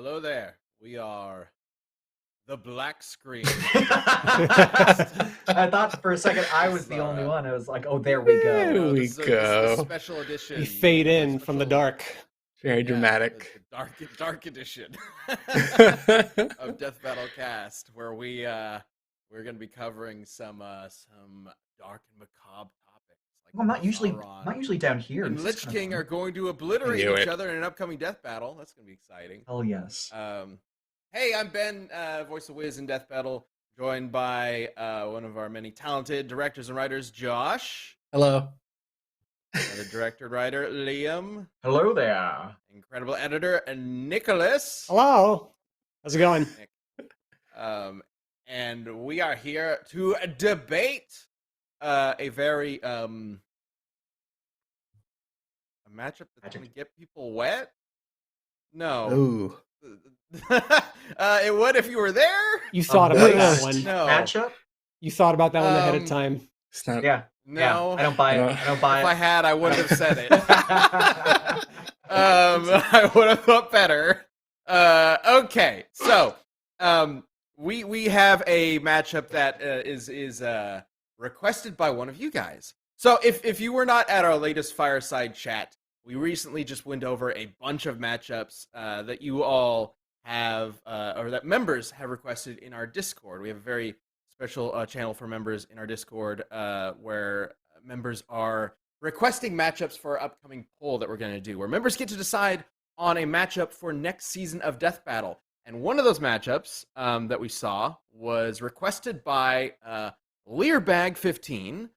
hello there. We are the black screen. I thought for a second I was the only one. I was like, oh, there we There go. we This is go. a special edition. We fade very in from the dark. Yeah, Very dramatic. the dark edition of Death Battle Cast, where we're going to be covering some dark and macabre topics. Like Well, I'm not usually Sauron down here. and This is Lich kinda King fun. are going to obliterate Knew each it. other in an upcoming death battle. That's going to be exciting. Hell yes. Hey, I'm Ben, voice of Wiz in Death Battle, joined by one of our many talented directors and writers, Josh. Hello. Another director and writer, Liam. Hello there. Incredible editor, Nicholas. Hello. How's it going? And we are here to debate a very a matchup that's going to get people wet. No. Ooh. It would if you were there. You thought about nice. that one. No. Matchup? You thought about that one ahead of time. Yeah. Yeah. No. I don't buy it. I don't buy If it. I had, I wouldn't have said it. I would have thought better. Okay, so we have a matchup that is requested by one of you guys. So if you were not at our latest fireside chat, we recently just went over a bunch of matchups that you all have or that members have requested in our Discord. We have a very special channel for members in our Discord where members are requesting matchups for our upcoming poll that we're going to do, where members get to decide on a matchup for next season of Death Battle. And one of those matchups that we saw was requested by Learbag15,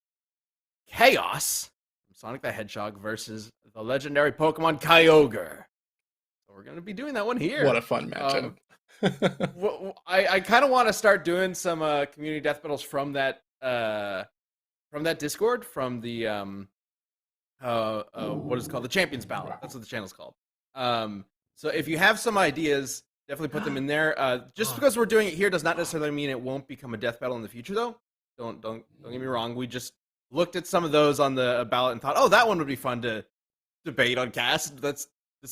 Chaos, from Sonic the Hedgehog versus the legendary Pokemon Kyogre. So we're going to be doing that one here. What a fun matchup. I kind of want to start doing some community death battles from that Discord, from the what is it called, the Champions Ballot. That's what the channel's called. So if you have some ideas, definitely put them in there. Just because we're doing it here does not necessarily mean it won't become a death battle in the future, though. Don't get me wrong. We just looked at some of those on the ballot and thought, oh, that one would be fun to debate on cast. That's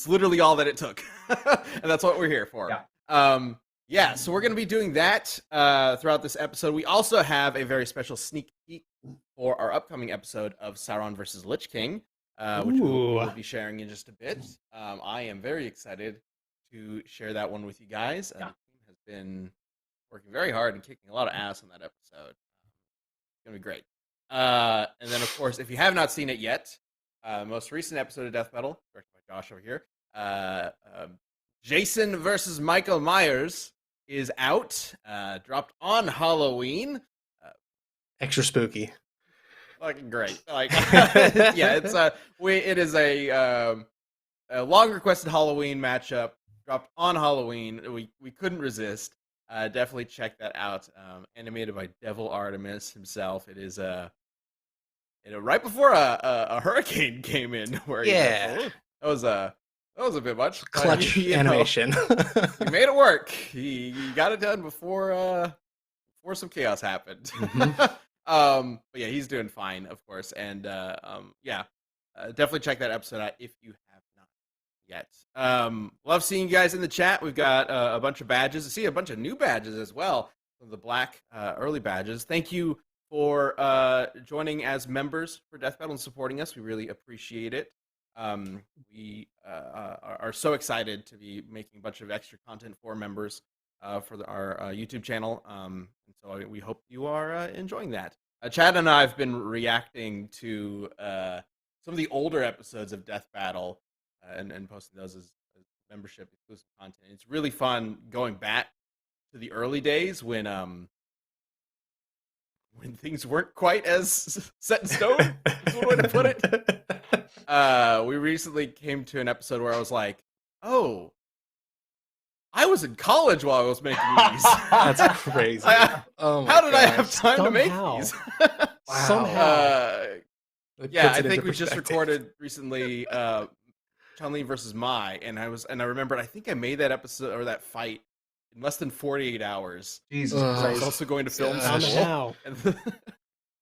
literally all that it took, and that's what we're here for. Yeah. So we're going to be doing that throughout this episode. We also have a very special sneak peek for our upcoming episode of Sauron versus Lich King, which we'll be sharing in just a bit. I am very excited to share that one with you guys. The team has been working very hard and kicking a lot of ass on that episode. It's going to be great. And then, of course, if you have not seen it yet, most recent episode of Death Battle, directed by Josh over here, Jason versus Michael Myers is out, dropped on Halloween. Extra spooky. Fucking great. Like, yeah, it is a long requested Halloween matchup, dropped on Halloween. We couldn't resist. Definitely check that out. Animated by Devil Artemis himself. It is right before a hurricane came in. Where that was a bit much. Clutch animation. He made it work. He got it done before some chaos happened. Mm-hmm. But yeah, he's doing fine, of course. And definitely check that episode out if you have not yet. Love seeing you guys in the chat. We've got a bunch of badges. I see a bunch of new badges as well. Some of the black early badges. Thank you for joining as members for Death Battle and supporting us. We really appreciate it. We are so excited to be making a bunch of extra content for members for our YouTube channel. And so we hope you are enjoying that. Chad and I have been reacting to some of the older episodes of Death Battle and posting those as membership exclusive content. It's really fun going back to the early days when things weren't quite as set in stone. Is one way to put it. We recently came to an episode where I was like, oh, I was in college while I was making these. That's crazy. How did I have time to make these? Somehow. Yeah, I think we just recorded recently Chun-Li versus Mai, and I remembered I think I made that episode or that fight in less than 48 hours. Jesus I was Christ. also going to film Somehow.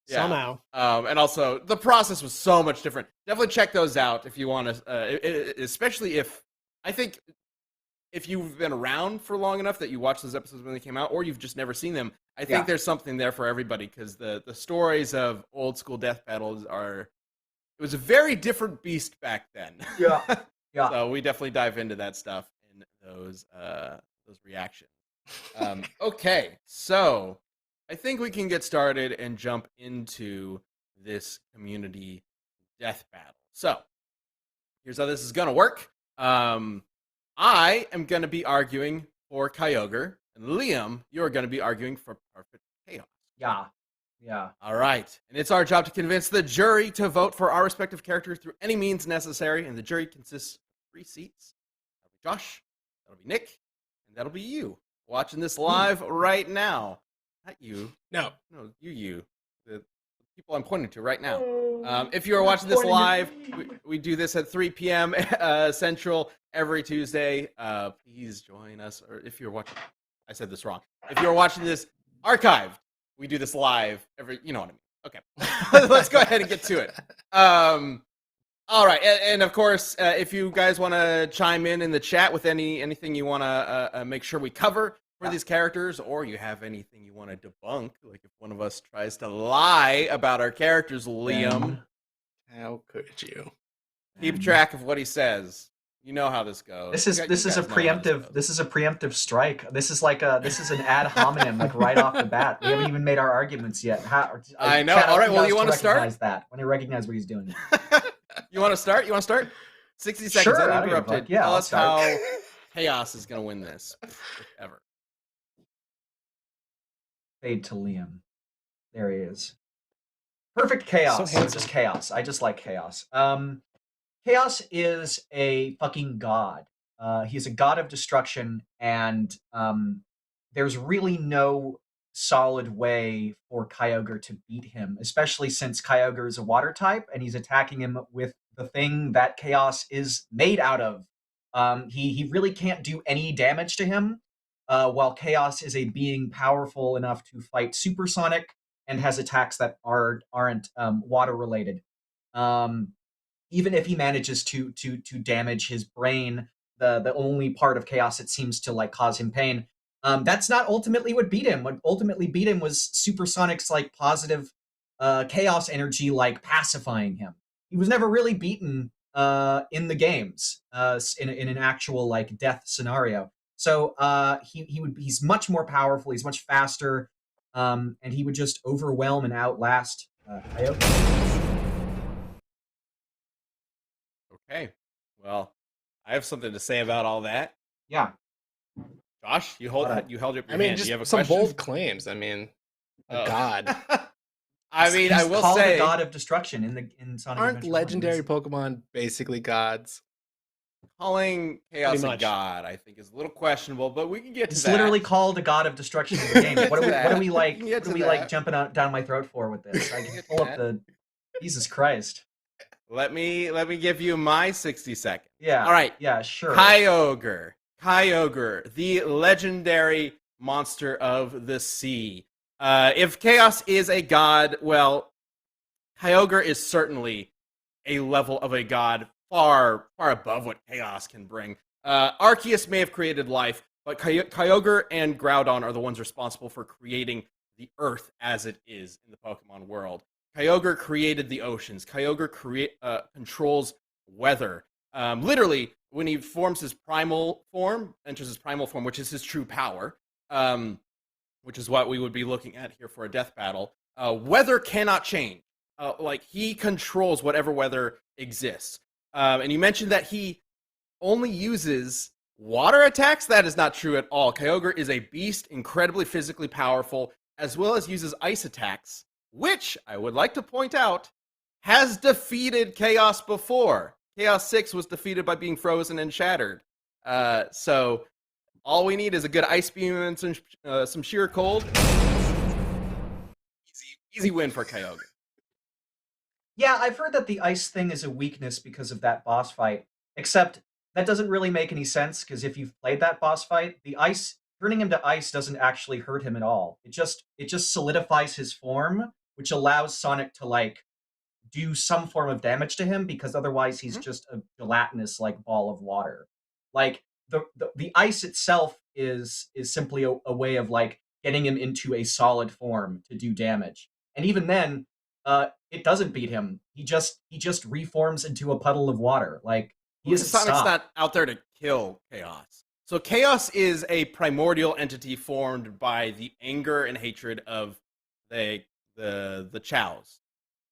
Somehow. And also the process was so much different. Definitely check those out if you want to, especially if I think if you've been around for long enough that you watched those episodes when they came out, or you've just never seen them, I think there's something there for everybody, because the stories of old school death battles it was a very different beast back then. Yeah. Yeah. So we definitely dive into that stuff in those reactions. Okay, so I think we can get started and jump into this community death battle. So here's how this is gonna work. I am gonna be arguing for Kyogre, and Liam, you're gonna be arguing for Perfect Chaos. Yeah. Yeah. All right, and it's our job to convince the jury to vote for our respective characters through any means necessary, and the jury consists of 3 seats. That'll be Josh, that'll be Nick, and that'll be you watching this live right now. Not you. No, you. The people I'm pointing to right now. If you are watching this live, we do this at 3 p.m. Central every Tuesday. Please join us. Or if you're watching, I said this wrong. If you're watching this archived, we do this live every, you know what I mean. Okay, let's go ahead and get to it. All right, and of course, if you guys want to chime in the chat with anything you want to make sure we cover for these characters, or you have anything you want to debunk, like if one of us tries to lie about our characters, Liam, how could you keep track of what he says? You know how this goes. This is a preemptive strike. This is an ad hominem, like right off the bat. We haven't even made our arguments yet. I know. All right. Well, you want to start? That when you recognize what he's doing. You want to start? 60 seconds sure, uninterrupted. Yeah, tell us how Chaos is going to win this. Ever. Fade to Liam. There he is. Perfect Chaos. So just chaos. I just like chaos. Chaos is a fucking god. He's a god of destruction, and there's really no solid way for Kyogre to beat him, especially since Kyogre is a water type, and he's attacking him with the thing that Chaos is made out of. He really can't do any damage to him, while Chaos is a being powerful enough to fight supersonic and has attacks that aren't water related. Even if he manages to damage his brain, the only part of Chaos that seems to like cause him pain, that's not ultimately what beat him. What ultimately beat him was Supersonic's like positive Chaos energy, like pacifying him. He was never really beaten in the games, in an actual like death scenario. So he's much more powerful. He's much faster, and he would just overwhelm and outlast Kyogre. Okay, well, I have something to say about all that. Yeah, Josh, you held up your hand. Just do you have a some question? bold claims. I mean, a god. I mean, I will called say, a god of destruction in Sonic aren't Adventure legendary 1. Pokemon basically gods? calling Chaos a god, I think, is a little questionable, but we can get to that. It's literally called a god of destruction in the game. What are we like jumping down my throat for with this? I can pull up the Jesus Christ. Let me give you my 60 seconds. Yeah. All right. Yeah, sure. Kyogre, the legendary monster of the sea. If Chaos is a god, well, Kyogre is certainly a level of a god far above what Chaos can bring. Arceus may have created life, but Kyogre and Groudon are the ones responsible for creating the Earth as it is in the Pokemon world. Kyogre created the oceans. Kyogre controls weather. Literally, when he forms his primal form, enters his primal form, which is his true power, which is what we would be looking at here for a death battle, weather cannot change. Like, he controls whatever weather exists. And you mentioned that he only uses water attacks. That is not true at all. Kyogre is a beast, incredibly physically powerful, as well as uses ice attacks, which, I would like to point out, has defeated Chaos before. Chaos 6 was defeated by being frozen and shattered. So all we need is a good ice beam and some sheer cold. Easy win for Kyogre. Yeah, I've heard that the ice thing is a weakness because of that boss fight, except that doesn't really make any sense, because if you've played that boss fight, the ice, turning him to ice doesn't actually hurt him at all. It just solidifies his form, which allows Sonic to like do some form of damage to him, because otherwise he's just a gelatinous like ball of water. Like the ice itself is simply a way of like getting him into a solid form to do damage. And even then, it doesn't beat him. He just reforms into a puddle of water. Like he Because isn't Sonic's stopped. not out there to kill Chaos. So Chaos is a primordial entity formed by the anger and hatred of the Chows.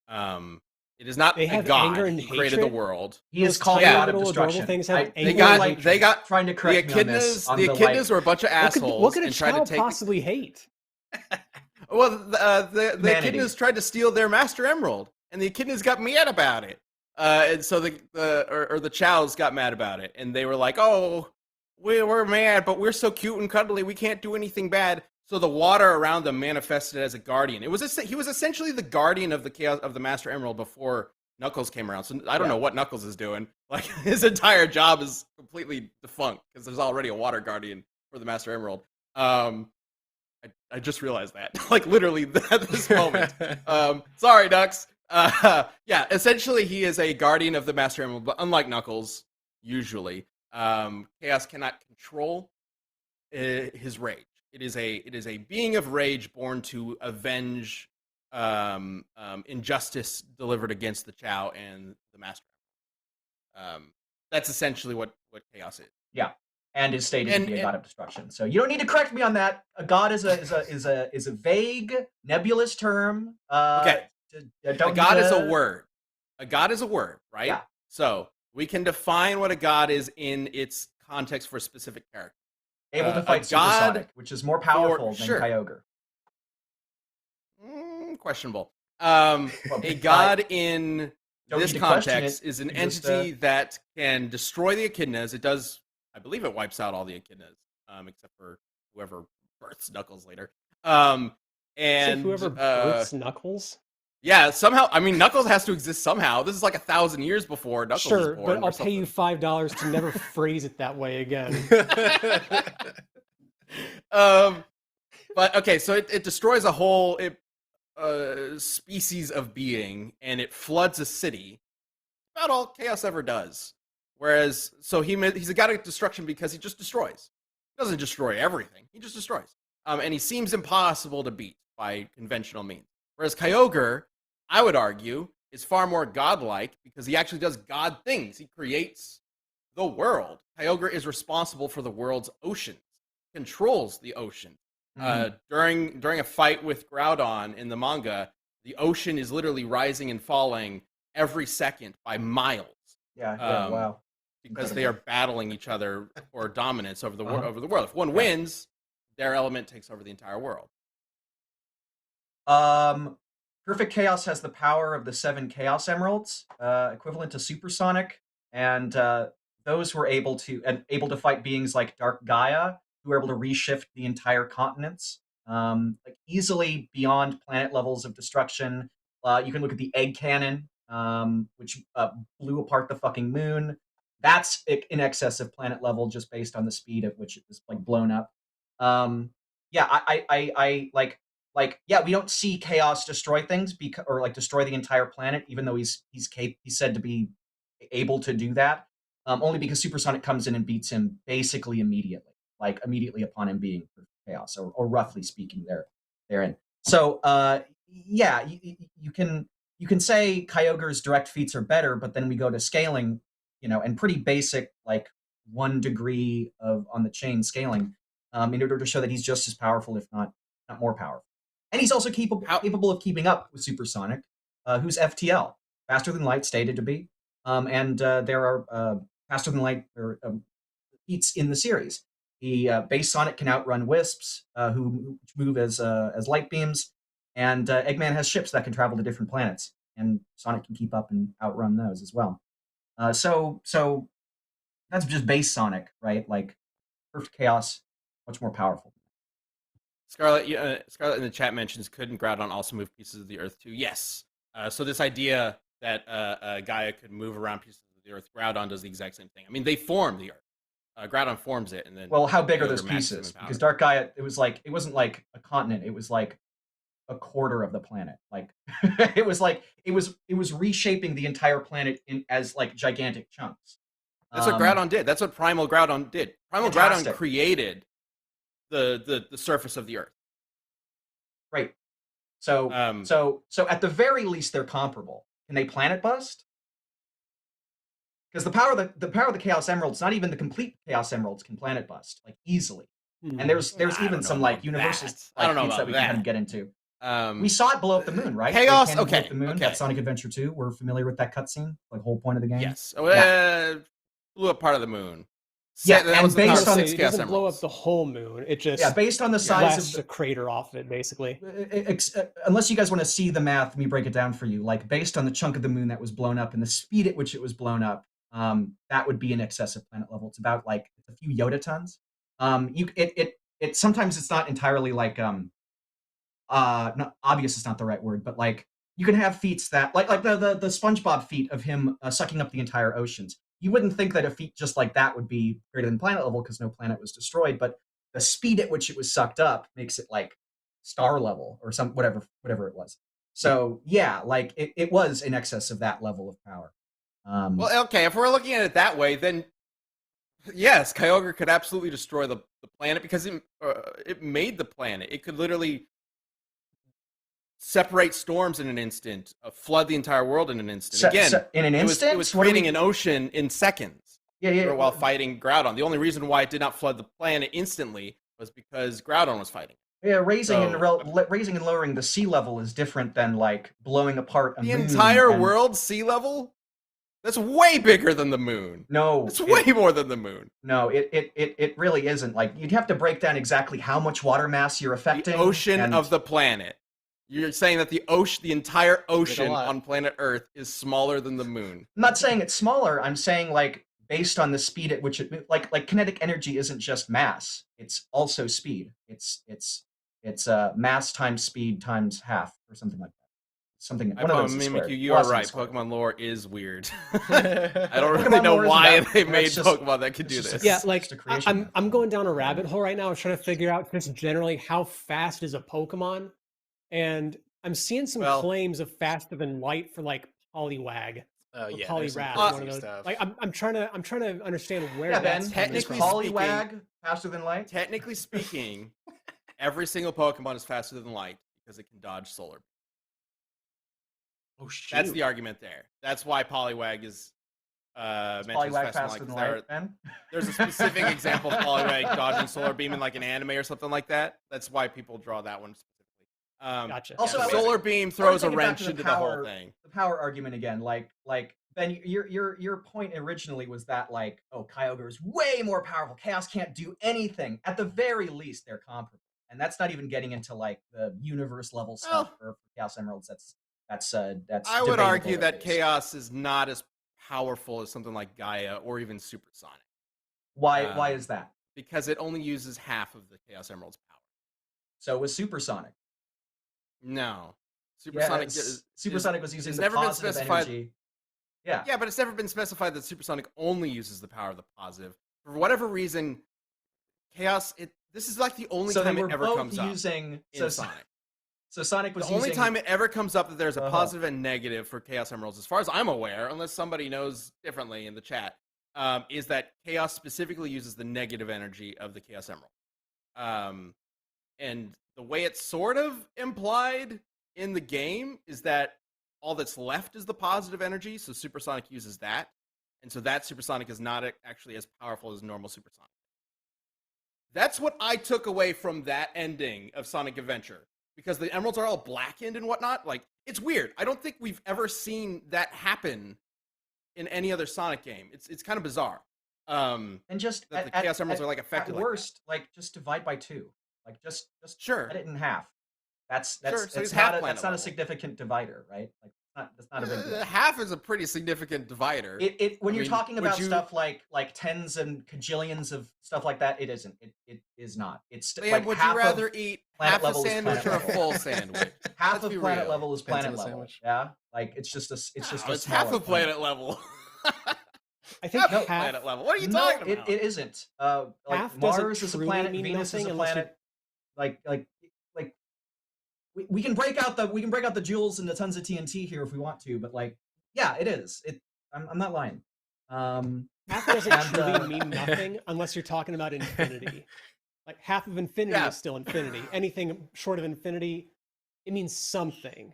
It is not They a have god anger and who created the hatred? world. He is Those called tiny God of little adorable Destruction. things have I- anger people are, and like, hatred. They got trying to the correct me on this. echidnas. On The the, echidnas like, were a bunch of assholes What could a and tried to child take. possibly hate? Well, the Humanity. echidnas tried to steal their Master Emerald, and the echidnas got mad about it. And so the Chows got mad about it, and they were like, "Oh, we're mad, but we're so cute and cuddly, we can't do anything bad." So the water around them manifested as a guardian. He was essentially the guardian of the chaos of the Master Emerald before Knuckles came around. So I don't know what Knuckles is doing. Like his entire job is completely defunct because there's already a water guardian for the Master Emerald. I just realized that, like literally at this moment. Sorry, Nux. Yeah, essentially he is a guardian of the Master Emerald, but unlike Knuckles, usually, Chaos cannot control his rage. It is a being of rage born to avenge injustice delivered against the Chow and the Master Emerald. That's essentially what Chaos is. Yeah, and is stated to be a god of destruction. So you don't need to correct me on that. A god is a vague, nebulous term. Okay. A god is a word. A god is a word, right? Yeah. So we can define what a god is in its context for a specific character. Able to fight Supersonic, which is more powerful than Kyogre. Questionable. A god in this context is an entity that can destroy the echidnas. It does, I believe it wipes out all the echidnas, except for whoever births Knuckles later. And whoever births Knuckles? Yeah, somehow. I mean, Knuckles has to exist somehow. This is like 1,000 years before Knuckles was born. Sure, but I'll pay you $5 to never phrase it that way again. But okay, so it destroys a whole species of being, and it floods a city. About all Chaos ever does. Whereas, so he's a god of destruction because he just destroys. He doesn't destroy everything. He just destroys. And he seems impossible to beat by conventional means. Whereas Kyogre, I would argue, is far more godlike because he actually does god things. He creates the world. Kyogre is responsible for the world's oceans, controls the ocean. During a fight with Groudon in the manga, the ocean is literally rising and falling every second by miles. Wow. Because they are battling each other for dominance over the world. If one wins, their element takes over the entire world. Perfect Chaos has the power of the 7 Chaos Emeralds, equivalent to Supersonic, and those were able to fight beings like Dark Gaia, who were able to reshift the entire continents, like easily beyond planet levels of destruction. You can look at the Egg Cannon, which blew apart the fucking moon. That's in excess of planet level just based on the speed at which it was like blown up. We don't see Chaos destroy things or like destroy the entire planet, even though he's said to be able to do that. Only because Supersonic comes in and beats him basically immediately, like immediately upon him being Chaos, or roughly speaking, therein. So you can say Kyogre's direct feats are better, but then we go to scaling, and pretty basic, like 1 degree of on the chain scaling, in order to show that he's just as powerful, if not more powerful. And he's also capable of keeping up with Supersonic, who's FTL, faster than light, stated to be. And there are faster than light feats in the series. Base Sonic can outrun Wisps, who move as light beams, and Eggman has ships that can travel to different planets, and Sonic can keep up and outrun those as well. So that's just base Sonic, right? Like Perfect Chaos, much more powerful. Scarlet in the chat mentions, couldn't Groudon also move pieces of the Earth too? Yes. So this idea that Gaia could move around pieces of the Earth, Groudon does the exact same thing. I mean, they form the Earth. Groudon forms it, and then. Well, how big are those pieces? Because Dark Gaia, it wasn't like a continent. It was like a quarter of the planet. Like it was reshaping the entire planet as like gigantic chunks. That's what Groudon did. That's what Primal Groudon did. Primal Fantastic. Groudon created the surface of the Earth. Right. So at the very least, they're comparable. Can they planet bust? Because the power of the Chaos Emeralds, not even the complete Chaos Emeralds, can planet bust like easily. And there's even some like universal feats that we can kind of get into. We saw it blow up the moon, right? Chaos, Blow okay, up the moon. okay. That's Sonic Adventure 2. We're familiar with that cutscene, like whole point of the game. Yes. Yeah. Blew up part of the moon. Yeah, that and was the based power on of it six Chaos doesn't blow Emeralds. up the whole moon. It just based on the size blasts of a crater off it, basically. unless you guys want to see the math, let me break it down for you. Like based on the chunk of the moon that was blown up and the speed at which it was blown up, that would be in excess of planet level. It's about like a few Yoda tons. It sometimes it's not entirely like not obvious is not the right word, but like you can have feats that like the SpongeBob feat of him sucking up the entire oceans. You wouldn't think that a feat just like that would be greater than planet level because no planet was destroyed, but the speed at which it was sucked up makes it like star level or some whatever it was. So yeah, like it was in excess of that level of power. Well, okay, if we're looking at it that way, then yes, Kyogre could absolutely destroy the planet because it made the planet. It could literally separate storms in an instant, flood the entire world in an instant. In an instant, it was creating an ocean in seconds. While fighting Groudon. The only reason why it did not flood the planet instantly was because Groudon was fighting. Yeah, raising and lowering the sea level is different than like blowing apart a the moon. Entire world sea level? That's way bigger than the moon. No, it's way more than the moon. No, it really isn't. Like you'd have to break down exactly how much water mass you're affecting. The ocean of the planet. You're saying that the entire ocean on planet Earth is smaller than the moon. I'm not saying it's smaller. I'm saying like based on the speed at which it like kinetic energy isn't just mass. It's also speed. It's mass times speed times half or something like that. Something. One of those is squared. You are right. Pokemon lore is weird. I don't really know why they made Pokemon that could do this. Yeah, like I'm going down a rabbit hole right now. I'm trying to figure out just generally how fast is a Pokemon, and I'm seeing some claims of faster than light for like Poliwag. Yeah, Poliwrath, one of those. Stuff. Like I'm trying to understand where that's technically Poliwag faster than light. Technically speaking, every single Pokemon is faster than light because it can dodge solar. Oh shit! That's the argument there. That's why Poliwag is mentioned as faster than light. There's a specific example of Poliwag dodging solar beam in like an anime or something like that. That's why people draw that one specifically. Gotcha. Also, solar beam throws a wrench into the whole thing. The power argument again, like Ben, your point originally was that like, oh, Kyogre is way more powerful. Chaos can't do anything. At the very least, they're comparable, and that's not even getting into like the universe level stuff for Chaos Emeralds. That's I would argue that Chaos is not as powerful as something like Gaia or even Supersonic. Why is that? Because it only uses half of the Chaos Emerald's power. So was Supersonic. No. Supersonic was using the positive energy. Yeah. Yeah, but it's never been specified that Supersonic only uses the power of the positive. For whatever reason, Chaos this is like the only time it ever comes up in Sonic. So Sonic was the only time it ever comes up that there's a positive and negative for Chaos Emeralds, as far as I'm aware, unless somebody knows differently in the chat, is that Chaos specifically uses the negative energy of the Chaos Emerald. And the way it's sort of implied in the game is that all that's left is the positive energy, so Supersonic uses that. And so that Supersonic is not actually as powerful as normal Supersonic. That's what I took away from that ending of Sonic Adventure. Because the emeralds are all blackened and whatnot. Like, it's weird. I don't think we've ever seen that happen in any other Sonic game. It's kind of bizarre. And just that the Chaos Emeralds are like affected. At worst, like just divide by 2. Like just cut it in half. That's so not a significant divider, right? Like that's not a big deal. Half is a pretty significant divider. When you're talking about stuff like tens and cajillions of stuff like that, it isn't. It is not. It's like would you rather eat half a sandwich or a full sandwich? Half of planet level is planet level. Yeah, like it's half of planet level. I think half planet level. What are you talking about? It isn't. Like Mars is a planet, Venus is a planet. Like we can break out the joules and the tons of TNT here if we want to, but like yeah, it is. I'm not lying. half doesn't truly mean nothing unless you're talking about infinity. Like half of infinity is still infinity. Anything short of infinity, it means something.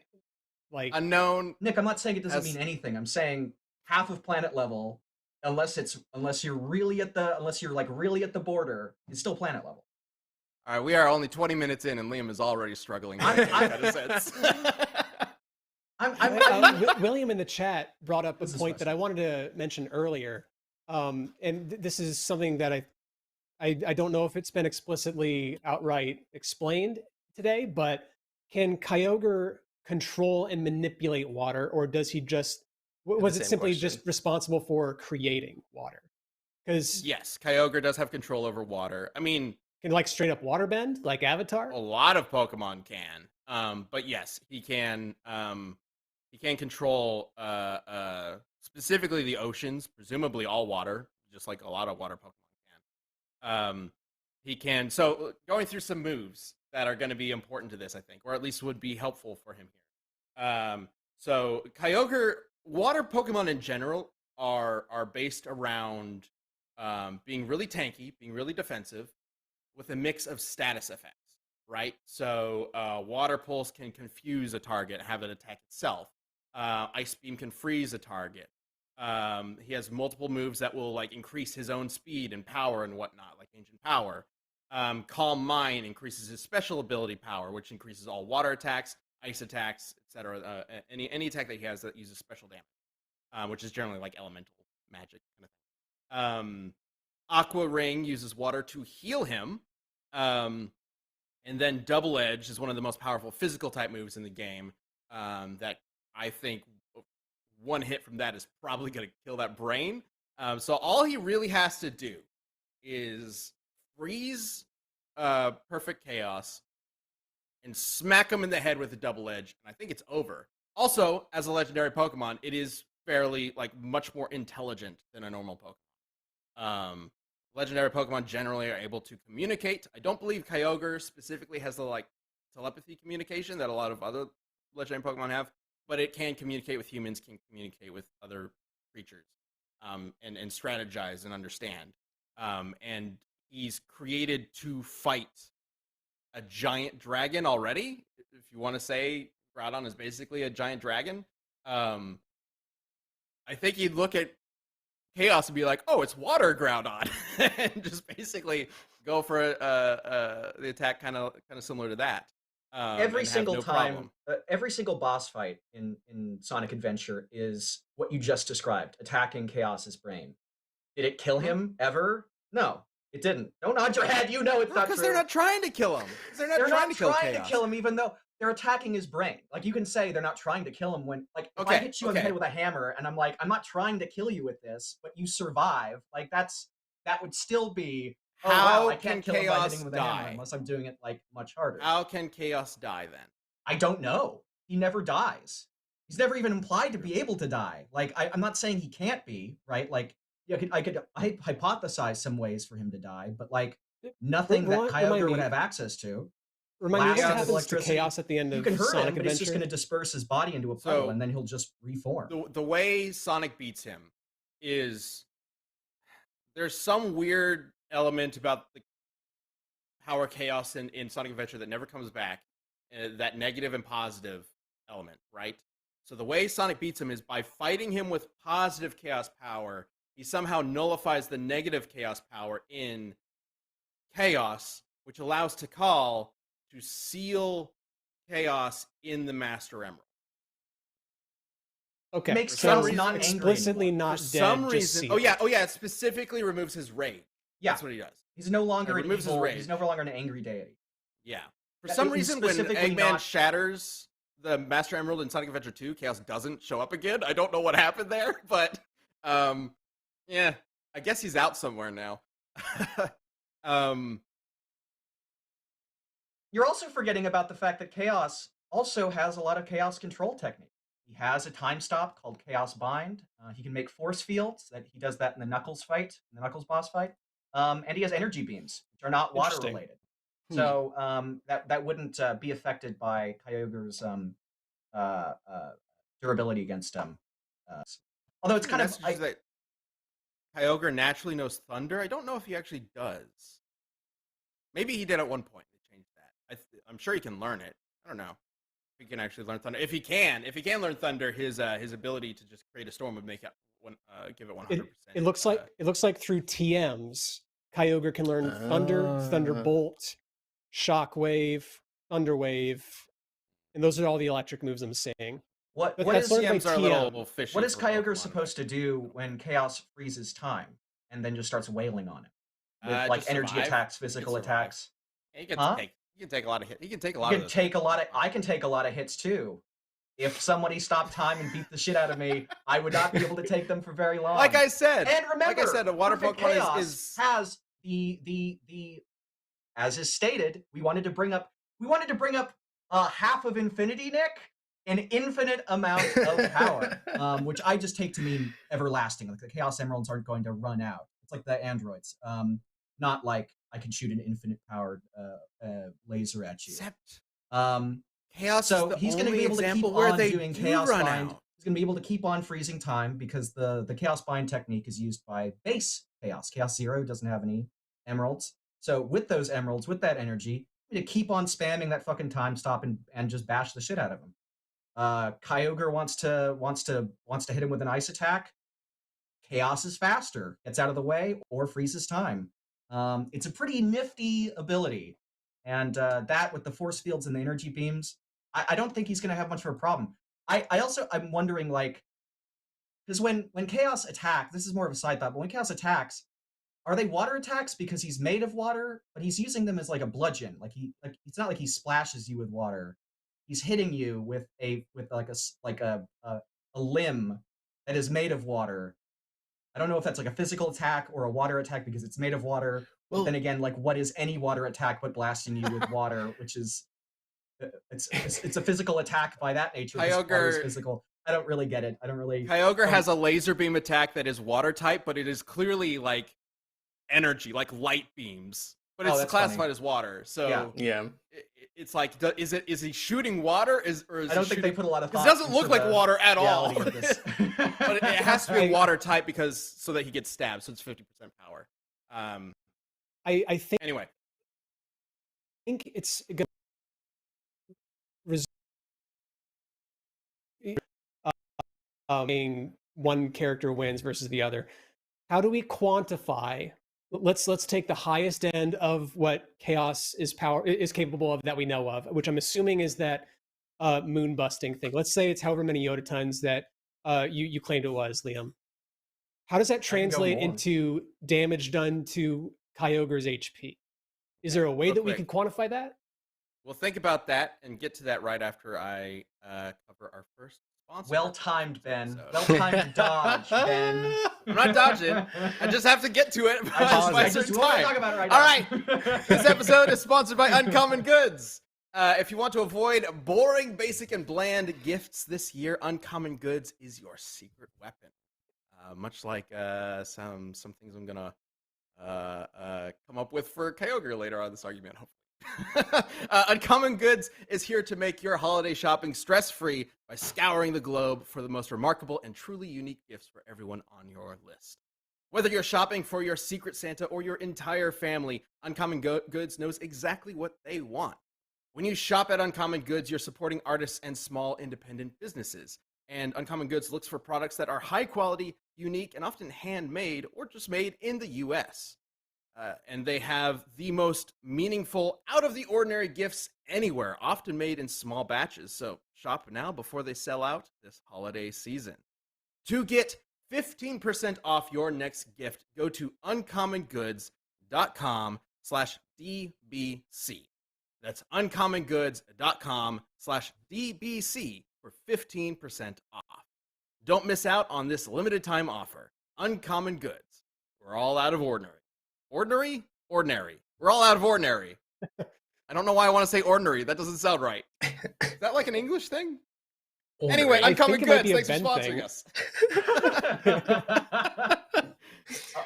Like unknown. Nick, I'm not saying it doesn't mean anything. I'm saying half of planet level, unless you're really at the border, it's still planet level. All right, we are only 20 minutes in, and Liam is already struggling. William in the chat brought up a point that I wanted to mention earlier, and this is something that I don't know if it's been explicitly outright explained today, but can Kyogre control and manipulate water, or does he was it simply just responsible for creating water? Because yes, Kyogre does have control over water. I mean, can like straight up waterbend like Avatar? A lot of Pokemon can, but yes, he can. He can control specifically the oceans, presumably all water, just like a lot of water Pokemon can. He can. So going through some moves that are going to be important to this, I think, or at least would be helpful for him here. So Kyogre, water Pokemon in general are based around being really tanky, being really defensive, with a mix of status effects, right? So Water Pulse can confuse a target, have it attack itself. Ice Beam can freeze a target. He has multiple moves that will like increase his own speed and power and whatnot, like Ancient Power. Calm Mind increases his special ability power, which increases all water attacks, ice attacks, etc. Any attack that he has that uses special damage, which is generally like elemental magic kind of thing. Aqua Ring uses water to heal him. And then Double Edge is one of the most powerful physical type moves in the game. That I think one hit from that is probably going to kill that brain. So all he really has to do is freeze Perfect Chaos and smack him in the head with a Double Edge, and I think it's over. Also, as a legendary Pokemon, it is fairly, like, much more intelligent than a normal Pokemon. Legendary Pokemon generally are able to communicate. I don't believe Kyogre specifically has the, like, telepathy communication that a lot of other legendary Pokemon have, but it can communicate with humans, can communicate with other creatures, and strategize and understand. And he's created to fight a giant dragon already. If you want to say Groudon is basically a giant dragon, I think he'd look at Chaos and be like, "Oh, it's water Groudon," and just basically go for the attack, kind of similar to that. Every single time, every single boss fight in Sonic Adventure is what you just described: attacking Chaos's brain. Did it kill him ever? No, it didn't. Don't nod your head. You know it's not true. Because they're not trying to kill him. They're not trying to kill him, even though they're attacking his brain. Like, you can say they're not trying to kill him when, like, if I hit you on the head with a hammer and I'm like, I'm not trying to kill you with this, but you survive. Like, that would still be, oh wow, I can't kill him by hitting him with a hammer unless I'm doing it like much harder. How can Chaos die then? I don't know. He never dies. He's never even implied to be able to die. Like, I'm not saying he can't be, right? Like, yeah, I could hypothesize some ways for him to die, but like nothing that Kyogre would have access to. Remind me what happens to Chaos at the end of Sonic Adventure. You can hurt him, but it's just going to disperse his body into a puddle, and then he'll just reform. The way Sonic beats him is there's some weird element about the power Chaos in Sonic Adventure that never comes back, that negative and positive element, right? So the way Sonic beats him is by fighting him with positive Chaos power. He somehow nullifies the negative Chaos power in Chaos, which allows Tikal to seal Chaos in the Master Emerald. Okay, makes Chaos not explicitly not dead. For some reason, oh yeah, it specifically removes his rage. Yeah, that's what he does. He's no longer an evil. He's no longer an angry deity. Yeah, for some reason, when Eggman shatters the Master Emerald in Sonic Adventure 2, Chaos doesn't show up again. I don't know what happened there, but yeah, I guess he's out somewhere now. You're also forgetting about the fact that Chaos also has a lot of Chaos control technique. He has a time stop called Chaos Bind. He can make force fields. He does that in the Knuckles fight, in the Knuckles boss fight. And he has energy beams, which are not water related. So that wouldn't be affected by Kyogre's durability against although it's kind of Kyogre naturally knows thunder. I don't know if he actually does. Maybe he did at one point. They changed that. I'm sure he can learn it. I don't know if he can actually learn thunder. If he can learn thunder, his ability to just create a storm would make it give it 100%. It looks like through TMs, Kyogre can learn Thunder, Thunderbolt, Shockwave, Thunderwave, and those are all the electric moves I'm saying. What is TMs are a little fishy. What is for Kyogre Pokemon, supposed to do when Chaos freezes time and then just starts wailing on it with just energy survive. attacks, physical attacks? He can take a lot of hits. He can take a lot of. I can take a lot of hits too. If somebody stopped time and beat the shit out of me, I would not be able to take them for very long. Like I said, and remember, a water Pokemon has the as is stated. We wanted to bring up half of infinity, Nick, an infinite amount of power, which I just take to mean everlasting. Like the Chaos Emeralds aren't going to run out. It's like the androids, not like I can shoot an infinite powered laser at you. Except Chaos. So he's going to be able to keep on doing Chaos Bind. He's going to be able to keep on freezing time because the Chaos Bind technique is used by base Chaos. Chaos Zero doesn't have any emeralds. So with those emeralds, with that energy, to keep on spamming that fucking time stop and just bash the shit out of him. Kyogre wants to hit him with an ice attack. Chaos is faster, gets out of the way, or freezes time. It's a pretty nifty ability. And that with the force fields and the energy beams, I don't think he's going to have much of a problem. I'm wondering, like, because when Chaos attacks, this is more of a side thought, but when Chaos attacks, are they water attacks because he's made of water, but he's using them as like a bludgeon? It's not like he splashes you with water. He's hitting you with a limb that is made of water. I don't know if that's like a physical attack or a water attack because it's made of water. Well, but then again, like, what is any water attack but blasting you with water, which is it's a physical attack by that nature. Kyogre is physical. I don't really get it. Kyogre has a laser beam attack that is water type, but it is clearly like energy, like light beams, but it's classified as water. So yeah. It's like, is he shooting water? I don't think they put a lot of thought. It doesn't look like water at all. But it has to be water type so that he gets stabbed. So it's 50% power. I think. Anyway, I think it's going to one character wins versus the other. How do we quantify? Let's take the highest end of what Chaos is capable of that we know of, which I'm assuming is that moon busting thing. Let's say it's however many Yoda tons that you claimed it was, Liam. How does that translate into damage done to Kyogre's HP? Is there a way that we can quantify that? We'll think about that and get to that right after I cover our first sponsor. Well timed, Ben. Well timed dodge, Ben. I'm not dodging. I just have to get to it by a certain time. Talk about it right now. All right. This episode is sponsored by Uncommon Goods. If you want to avoid boring, basic, and bland gifts this year, Uncommon Goods is your secret weapon. Much like some things I'm gonna come up with for Kyogre later on this argument, hopefully. Uncommon Goods is here to make your holiday shopping stress-free by scouring the globe for the most remarkable and truly unique gifts for everyone on your list. Whether you're shopping for your secret Santa or your entire family, Uncommon Goods knows exactly what they want. When you shop at Uncommon Goods, you're supporting artists and small independent businesses. And Uncommon Goods looks for products that are high quality, unique, and often handmade or just made in the U.S. And they have the most meaningful, out-of-the-ordinary gifts anywhere, often made in small batches. So shop now before they sell out this holiday season. To get 15% off your next gift, go to uncommongoods.com/DBC. That's uncommongoods.com/DBC for 15% off. Don't miss out on this limited time offer. Uncommon Goods. We're all out of ordinary. Ordinary? Ordinary. We're all out of ordinary. I don't know why I want to say ordinary. That doesn't sound right. Is that like an English thing? Anyway, Uncommon Goods. Thanks for sponsoring us.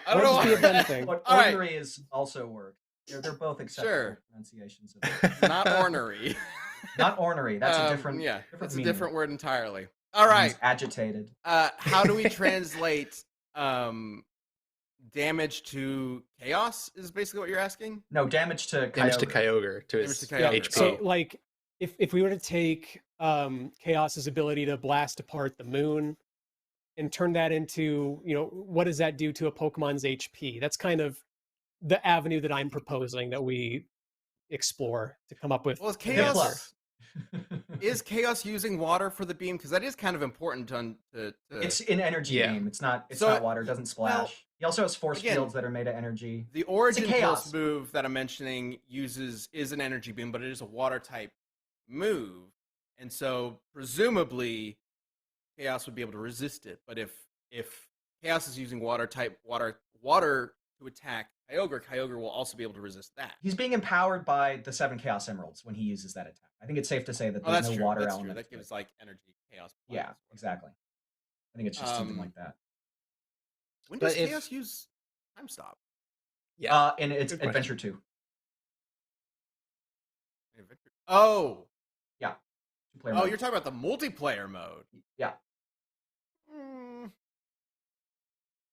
I don't know why. But ordinary is also a word. They're both acceptable pronunciations of it. Not ornery. Not ornery. That's a different. It's a different word entirely. All right. Agitated. How do we translate damage to Chaos is basically what you're asking. No, damage to Damage to Kyogre. Kyogre to Damage his to Kyogre. HP. So like if we were to take Chaos's ability to blast apart the moon and turn that into, what does that do to a Pokemon's HP? That's kind of the avenue that I'm proposing that we explore to come up with. Well, is Chaos- Chaos is Chaos using water for the beam? Because that is kind of important to It's an energy Yeah. beam. It's not So- water. It doesn't splash. well, he also has force again, fields that are made of energy. the Origin Chaos. Pulse move that I'm mentioning is an energy beam, but it is a water type move, and so presumably Chaos would be able to resist it. But if Chaos is using water to attack Kyogre will also be able to resist that. He's being empowered by the 7 Chaos Emeralds when he uses that attack. I think it's safe to say that Oh, there's that's no true. water That's element. true. That to gives it. like energy Chaos. Yeah, points. exactly. I think it's just something like that. When But does if- Chaos use Time Stop? Yeah. And it's Good question. Adventure 2. Oh, Two-player oh, mode. you're talking about the multiplayer mode. Yeah.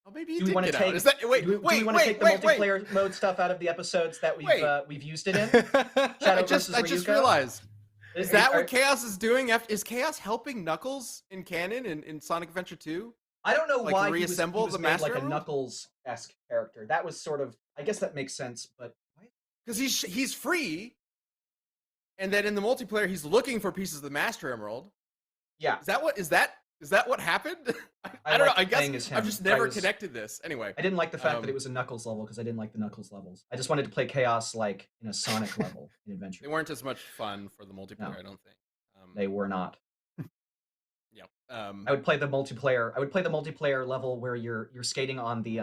Oh, maybe you Do we did want to get take? out. Is that wait? do we wait, want to wait, take the wait, wait. multiplayer mode stuff out of the episodes that we've used it in? I Shadow just versus Ryuga? realized. Is that Are- what Chaos is doing? Is Chaos helping Knuckles in canon in Sonic Adventure 2? I don't know like, why reassemble he was the made Master like a Emerald? Knuckles-esque character. That was sort of, I guess that makes sense, but why? Because he's free, and then in the multiplayer he's looking for pieces of the Master Emerald. Yeah, Is that what happened? I don't know. liked I playing guess as I've him. just never I was- connected this. Anyway, I didn't like the fact that Um, it was a Knuckles level because I didn't like the Knuckles levels. I just wanted to play Chaos like in a Sonic level in Adventure. they weren't as much fun for the multiplayer. No. I don't think. They were not. Yeah. I would play the multiplayer. I would play the multiplayer level where you're skating on the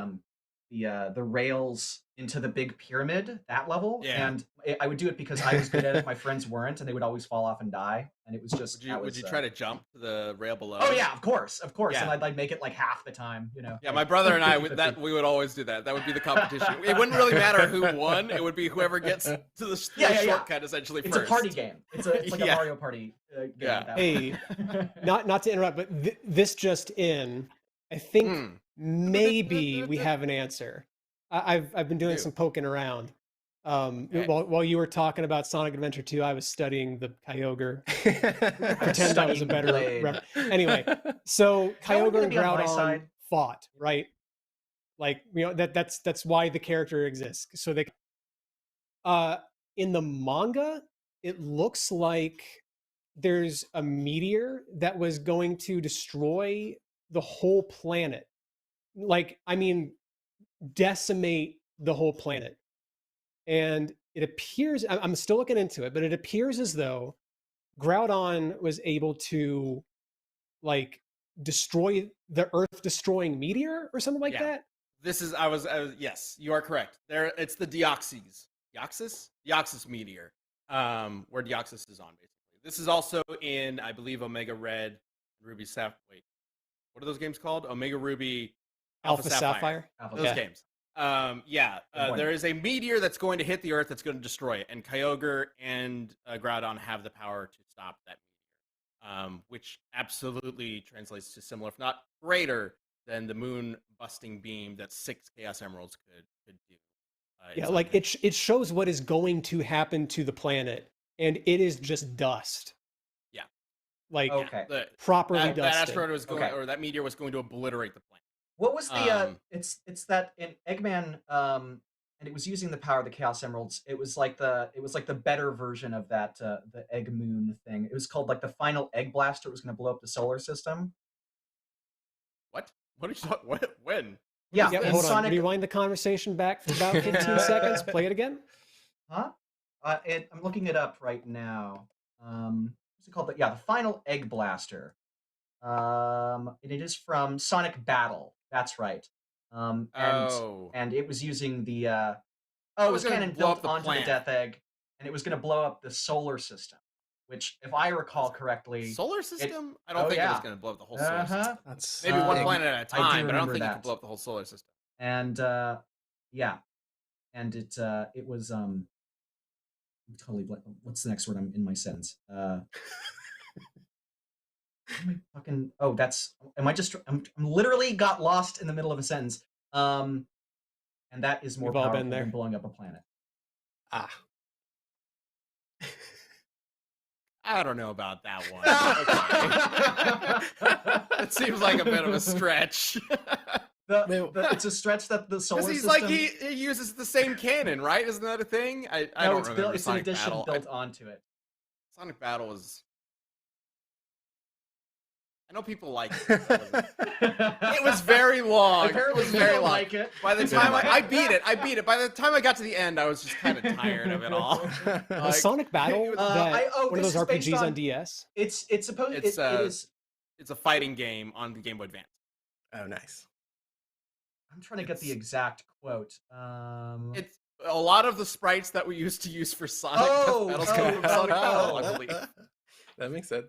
rails into the big pyramid. That level, Yeah. and I would do it because I was good at it. My friends weren't, and they would always fall off and die. And it was just. Would you try to jump to the rail below? Oh yeah, of course, Yeah. and I'd like make it like half the time. Yeah, my brother and I would 50-50. we would always do that. That would be the competition. It wouldn't really matter who won. It would be whoever gets to the Yeah. shortcut essentially It's first. a party game. It's like Yeah. a Mario Party game. Yeah. at that Hey, point. not to interrupt, but this just in, I think Mm. maybe we have an answer. I've been doing Do. some poking around. Okay. While you were talking about Sonic Adventure 2, I was studying the Kyogre. I'm Pretend that was a studying better Blade. Anyway, so one Kyogre gonna and be on my Groudon side? fought, right? Like, that's why the character exists. So they in the manga, it looks like there's a meteor that was going to destroy the whole planet. Like, I mean, decimate the whole planet. And it appears, I'm still looking into it, but it appears as though Groudon was able to like destroy the Earth destroying meteor or something like Yeah. that. This is I was yes, you are correct. It's the Deoxys meteor, where Deoxys is on basically. This is also in I believe Omega Red, Ruby Sapphire. Wait, what are those games called? Omega Ruby, Alpha Sapphire. Alpha Those Yeah. games. Good point. There is a meteor that's going to hit the Earth that's going to destroy it, and Kyogre and Groudon have the power to stop that meteor, which absolutely translates to similar, if not greater, than the moon busting beam that 6 Chaos Emeralds could do. Yeah, It's like unmatched. it shows what is going to happen to the planet, and it is just dust. Yeah. Like Okay. properly That dusted. asteroid was going, Okay. or that meteor was going to obliterate the planet. What was the Um, it's that in Eggman and it was using the power of the Chaos Emeralds. It was like the better version of that the Egg Moon thing. It was called like the final Egg Blaster. It was going to blow up the solar system. What? What are you talking? What? When? Yeah, Yeah, in hold on. Sonic. Rewind the conversation back for about 15 seconds. Play it again. Huh? I'm looking it up right now. What's it called? Yeah, the final Egg Blaster. And it is from Sonic Battle. That's right. And it was using the it was gonna cannon blow built up the onto planet. the Death Egg, and it was going to blow up the solar system. Which, if I recall correctly, solar system? I don't oh, think it was yeah. going to blow up the whole solar system. uh-huh. That's Maybe one Um, planet at a I do time, but I don't remember think you that. could blow up the whole solar system. And yeah, and it was I'm totally what's the next word I'm in my sentence? Am I fucking? Oh, that's. Am I just? I'm literally got lost in the middle of a sentence. and that is more We've all powerful been there. than blowing up a planet. Ah. I don't know about that one. Okay. It seems like a bit of a stretch. It's a stretch that the solar Because he's system... like he uses the same cannon, right? Isn't that a thing? I No, don't remember. it's an Sonic addition Battle. built onto it. Sonic Battle is. I know people like it. It was very long. Apparently, it was you very don't long. like it. By the time I beat it. By the time I got to the end, I was just kind of tired of it all. Was Sonic Battle it was- one of this those is based RPGs on on- DS? It's supposed It's, it is. It's a fighting game on the Game Boy Advance. Oh, nice. I'm trying to get the exact quote. It's a lot of the sprites that we used to use for Sonic battles come from oh, Sonic Battle, oh. I believe. That makes sense.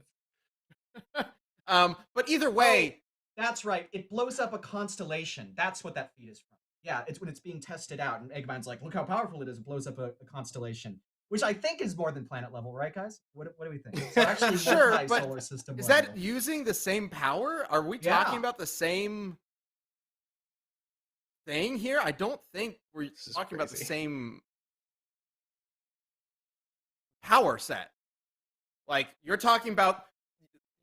But either way, That's right. It blows up a constellation. That's what that feat is from. Yeah, it's when it's being tested out, and Eggman's like, "Look how powerful it is! It blows up a constellation," which I think is more than planet level, right, guys? What do we think? So actually, Sure, but solar system. is level. that using the same power? Are we talking about the same thing here? I don't think we're This is talking about the crazy. same power set. Like you're talking about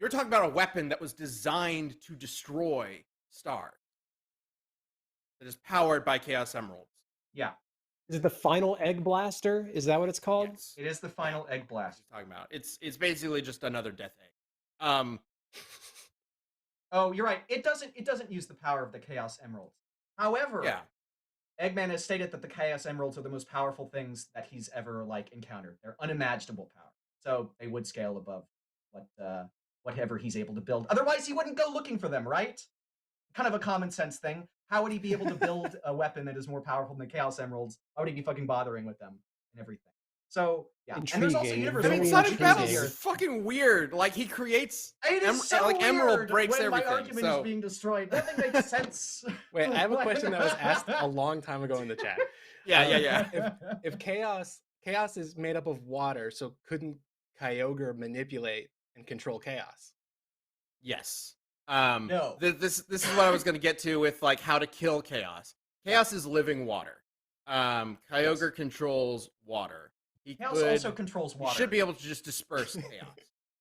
a weapon that was designed to destroy stars. That is powered by Chaos Emeralds. Yeah, Is it the final Egg Blaster? Is that what it's called? Yes. it is the final egg blast. Talking about it's basically just another death egg. Oh, you're right. It doesn't use the power of the Chaos Emeralds. However, Yeah. Eggman has stated that the Chaos Emeralds are the most powerful things that he's ever encountered. They're unimaginable power, so they would scale above whatever he's able to build. Otherwise, he wouldn't go looking for them, right? Kind of a common sense thing. How would he be able to build a weapon that is more powerful than the Chaos Emeralds? Why would he be fucking bothering with them and everything? So yeah, and there's also Intriguing. universe. I mean, Very Sonic intriguing. Battle is fucking weird. Like he creates It is so Emerald weird breaks when everything. my argument So is being destroyed. Nothing makes sense. Wait, I have a question that was asked a long time ago in the chat. yeah. If chaos is made up of water, so couldn't Kyogre manipulate and control chaos? Yes. No. This is what I was going to get to with like how to kill chaos. Chaos is living water. Kyogre controls water. Chaos also controls water. He should be able to just disperse chaos.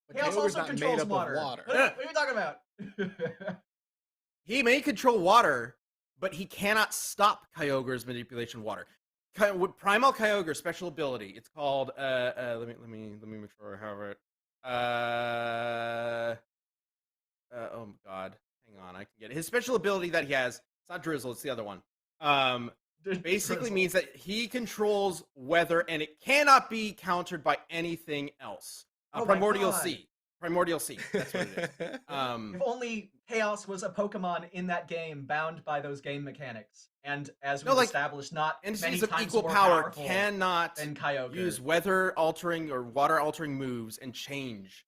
But Chaos Kyogre's also not made controls up water. of water. What are you talking about? He may control water, but he cannot stop Kyogre's manipulation of water. With Primal Kyogre special ability, it's called let me make sure I have it. Oh my god. Hang on, I can get it. His special ability that he has, it's not Drizzle, it's the other one. Basically Drizzle. means that he controls weather and it cannot be countered by anything else. Oh my Primordial God. Sea. Primordial Sea. That's what it is. If only Chaos was a Pokemon in that game, bound by those game mechanics, and as we've established, not many Entities of times equal more power powerful cannot than Kyogre. use weather-altering or water-altering moves and change.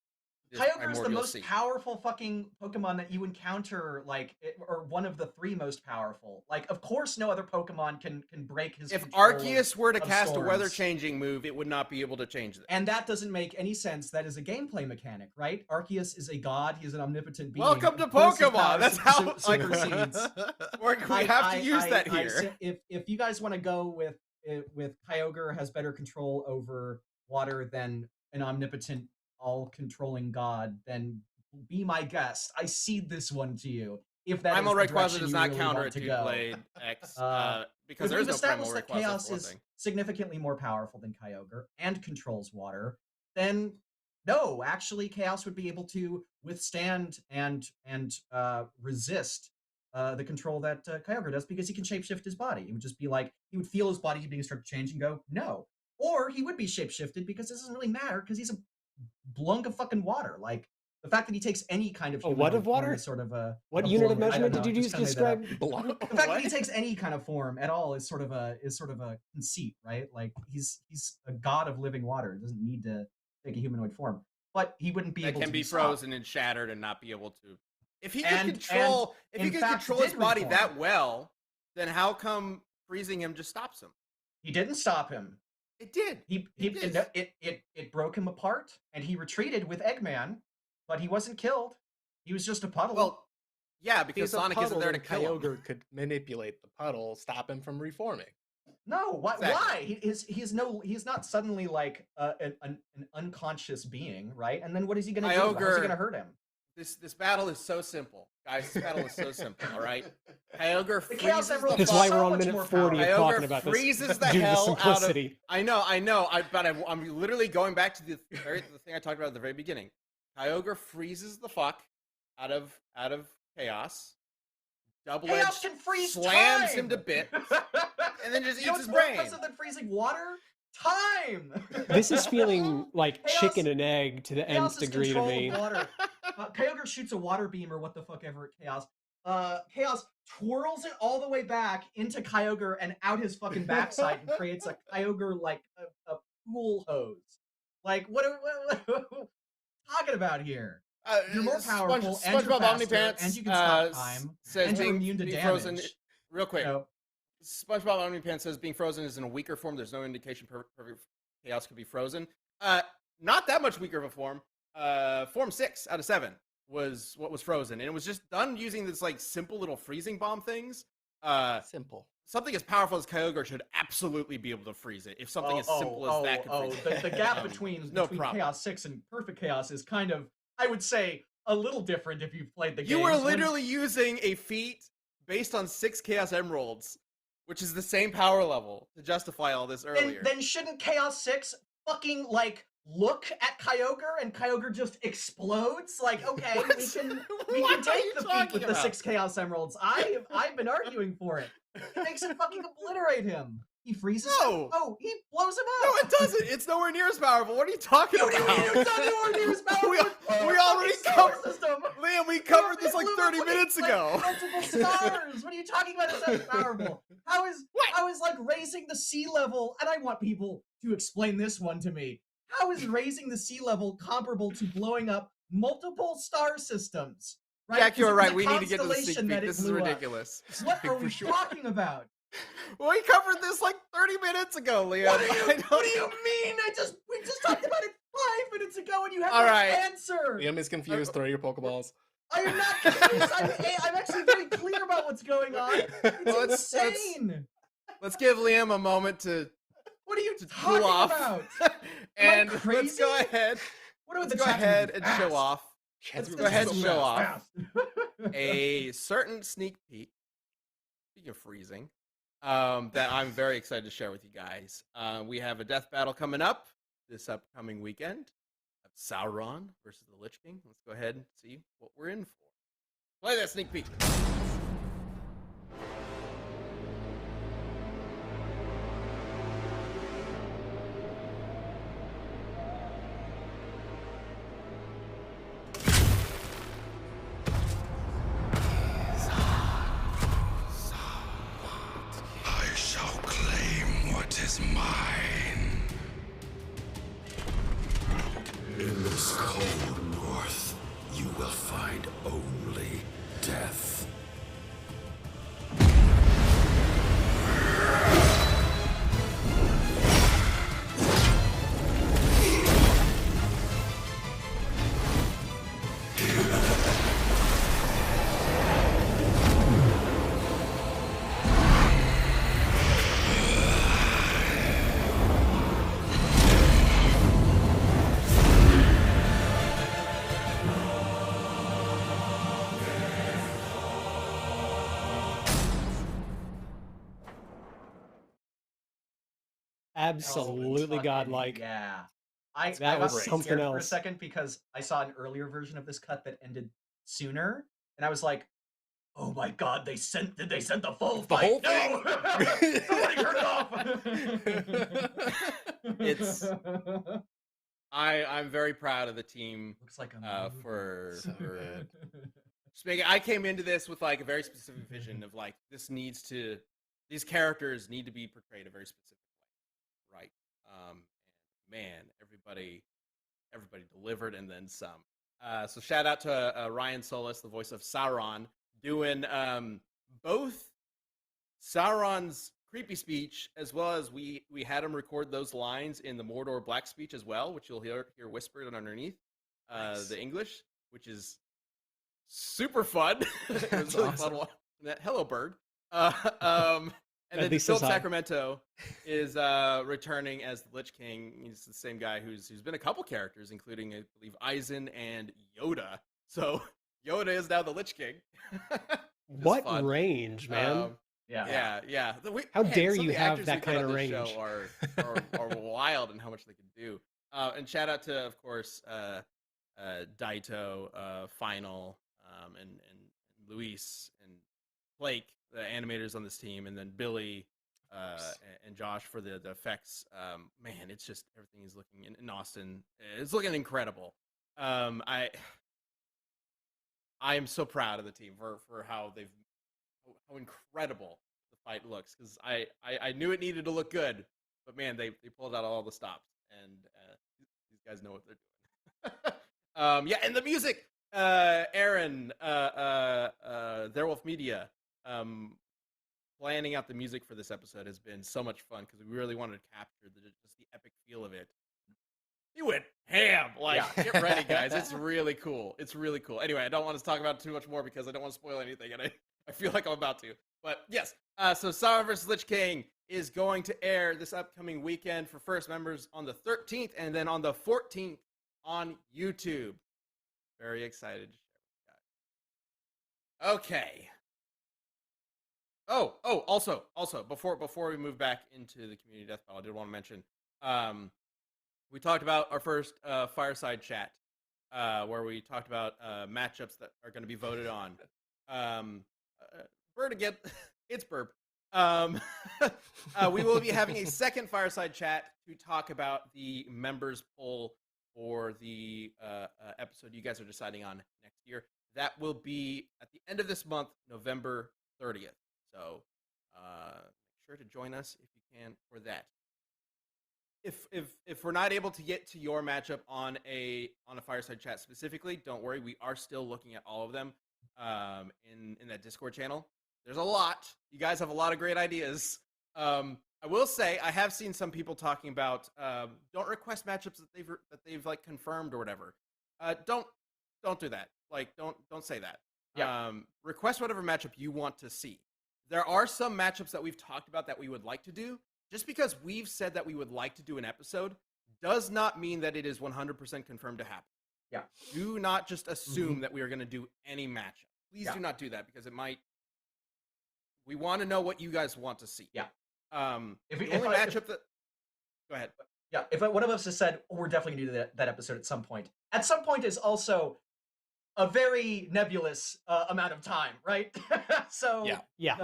this Kyogre is the Primordial most Sea. powerful fucking Pokemon that you encounter, or one of the three most powerful. Like, of course, no other Pokemon can break his. If control Arceus were to of cast a storms. weather-changing move, it would not be able to change that. And that doesn't make any sense. That is a gameplay mechanic, right? Arceus is a god. He's an omnipotent being. Welcome to Of course his Pokemon. power That's how supersedes. we have to use that here. If you guys want to go with Kyogre has better control over water than an omnipotent, all-controlling god, then be my guest. I cede this one to you. If that Primal is the Rayquaza direction does you not really counter want it to to go. Blade X Because because there's we've no Primal established that Rayquaza Chaos for is thing. significantly more powerful than Kyogre and controls water, then no, actually Chaos would be able to withstand and resist the control that Kyogre does, because he can shapeshift his body. It would just be like, he would feel his body being started to change and go, no. Or he would be shapeshifted because it doesn't really matter because he's a blunk of fucking water. Like, the fact that he takes any kind of A what of form water? is sort of a... What a unit of blunk. I don't measurement did know, you use just to kinda made that up. describe? The fact that he takes any kind of form at all is sort of a conceit, right? Like, he's a god of living water. He doesn't need to take a humanoid form, but he wouldn't be That able can to be stopped. frozen and shattered and not be able to. If he could And- control, if he in could fact, control his did body reform. that well, then how come freezing him just stops him? He didn't stop him. It did. It broke him apart, and he retreated with Eggman, but he wasn't killed. He was just a puddle. Well, Yeah, because He's a Sonic isn't puddle, there to then kill him. Kyogre could manipulate the puddle, stop him from reforming. No, why? Exactly. Why? He's not suddenly like an unconscious being, right? And then what is he gonna do? How is Kyogre- he gonna hurt him? This battle is so simple, guys. This battle is so simple. All right, Kyogre The Chaos freezes Emerald the That's why so we're on much minute more 40 of powerful. talking Kyogre about freezes this the due to the hell out of. simplicity. I know. I'm literally going back to the thing I talked about at the very beginning. Kyogre freezes the fuck out of Chaos. Double Chaos Edge can freeze slams time! him to bits, and then just You know eats his what's more brain. impressive than freezing water? Time! This is feeling like Chaos- chicken and egg to the nth Chaos's degree to control me. of water. Kyogre shoots a water beam or what the fuck ever at Chaos. Chaos twirls it all the way back into Kyogre and out his fucking backside and creates a Kyogre like a pool hose. Like what are we talking about here? You're more powerful and you're SpongeBob faster, OmniPants and you can stop time, says and you're being, immune to being damage. frozen. Real quick, You know, SpongeBob OmniPants says being frozen is in a weaker form. There's no indication perfect Chaos could be frozen. Not that much weaker of a form. Form 6 out of 7 was what was frozen, and it was just done using this like simple little freezing bomb things. Simple. Something as powerful as Kyogre should absolutely be able to freeze it. If something as simple as that could freeze it. The gap between problem. Chaos 6 and Perfect Chaos is kind of, I would say, a little different if you've played the game. You were literally using a feat based on 6 Chaos Emeralds, which is the same power level, to justify all this earlier. Then shouldn't Chaos 6 fucking, like, look at Kyogre and Kyogre just explodes? Like, okay, we can What are you take the feat talking with the about? 6 Chaos Emeralds. I've been arguing for it. It makes him fucking obliterate him. He freezes No. him? Oh, he blows him No, up. it doesn't. It's nowhere near as powerful. What are you talking What do you mean about? it's not nowhere near as powerful? We- It's a we already fucking solar covered- system. Liam, we covered this It like blew 30 up minutes like ago. multiple stars. What are you talking about? It's not powerful. How is like raising the sea level? And I want people to explain this one to me. How is raising the sea level comparable to blowing up multiple star systems? Right? Jack, 'Cause you're it was right. a We need to get to the sneak constellation peek. that it This is blew up. ridiculous. What are we talking about? We covered this like 30 minutes ago, Liam. What do you mean? We just talked about it 5 minutes ago, and you have All no right. answer. Liam is confused. Throw your Pokeballs. I am not confused. I'm actually very clear about what's going on. It's Well, let's- insane. Let's give Liam a moment to What are you cool talking off. about? and let's crazy? go ahead. What are Let's the go chat ahead moving and show fast? off Let's go ahead and so show fast. off a certain sneak peek. Speaking of freezing, that I'm very excited to share with you guys. We have a death battle coming up this upcoming weekend. Sauron versus the Lich King. Let's go ahead and see what we're in for. Play that sneak peek. I shall claim what is mine. In this cold north, you will find only death. Absolutely godlike. Yeah. I That got was scared something for a else. second because I saw an earlier version of this cut that ended sooner, and I was like, "Oh my god, did they send the full The fight? whole No! Somebody turn it off!" It's- I'm very proud of the team looks like a movie. for So good. just making. I came into this with like a very specific vision of like these characters need to be portrayed a very specific way, right? And man, everybody delivered and then some. So shout out to Ryan Solis, the voice of Sauron, doing both Sauron's creepy speech as well as we had him record those lines in the Mordor Black speech as well, which you'll hear whispered underneath Nice. the English, which is super fun. It was really fun watching that. Hello, bird. And then Lisa Philip said. Sacramento is returning as the Lich King. He's the same guy who's been a couple characters, including I believe Aizen and Yoda. So Yoda is now the Lich King. What fun. range, man? Yeah. How dare some you of the have actors that we get kind on of this range? show are wild in how much they can do. And shout out to, of course, Daito, Final, and Luis and Blake, the animators on this team, and then Billy and Josh for the effects. Man, it's just everything is looking in Austin. It's looking incredible. I am so proud of the team for how incredible the fight looks, because I knew it needed to look good, but man, they pulled out all the stops, and these guys know what they're doing. Yeah, and the music, Aaron, Theirwolf Media, planning out the music for this episode has been so much fun, because we really wanted to capture just the epic feel of it. He went ham. Get ready, guys. It's really cool. It's really cool. Anyway, I don't want to talk about it too much more because I don't want to spoil anything, and I feel like I'm about to. But yes, so Sama vs. Lich King is going to air this upcoming weekend for first members on the 13th, and then on the 14th on YouTube. Very excited to share with you guys. Okay. Also, before we move back into the community death battle, I did want to mention, we talked about our first fireside chat, where we talked about matchups that are going to be voted on. Bird again, it's Burp. We will be having a second fireside chat to talk about the members poll for the episode you guys are deciding on next year. That will be at the end of this month, November 30th. So make sure to join us if you can for that. If we're not able to get to your matchup on a fireside chat specifically, don't worry. We are still looking at all of them in that Discord channel. There's a lot. You guys have a lot of great ideas. I will say I have seen some people talking about don't request matchups that they've like confirmed or whatever. Don't do that. Don't say that. Yeah. Request whatever matchup you want to see. There are some matchups that we've talked about that we would like to do. Just because we've said that we would like to do an episode does not mean that it is 100% confirmed to happen. Yeah. Do not just assume that we are going to do any matchup. Please do not do that, because it might. We want to know what you guys want to see. Yeah. Go ahead. Yeah. If one of us has said, we're definitely going to do that episode at some point. At some point is also a very nebulous amount of time, right? So yeah.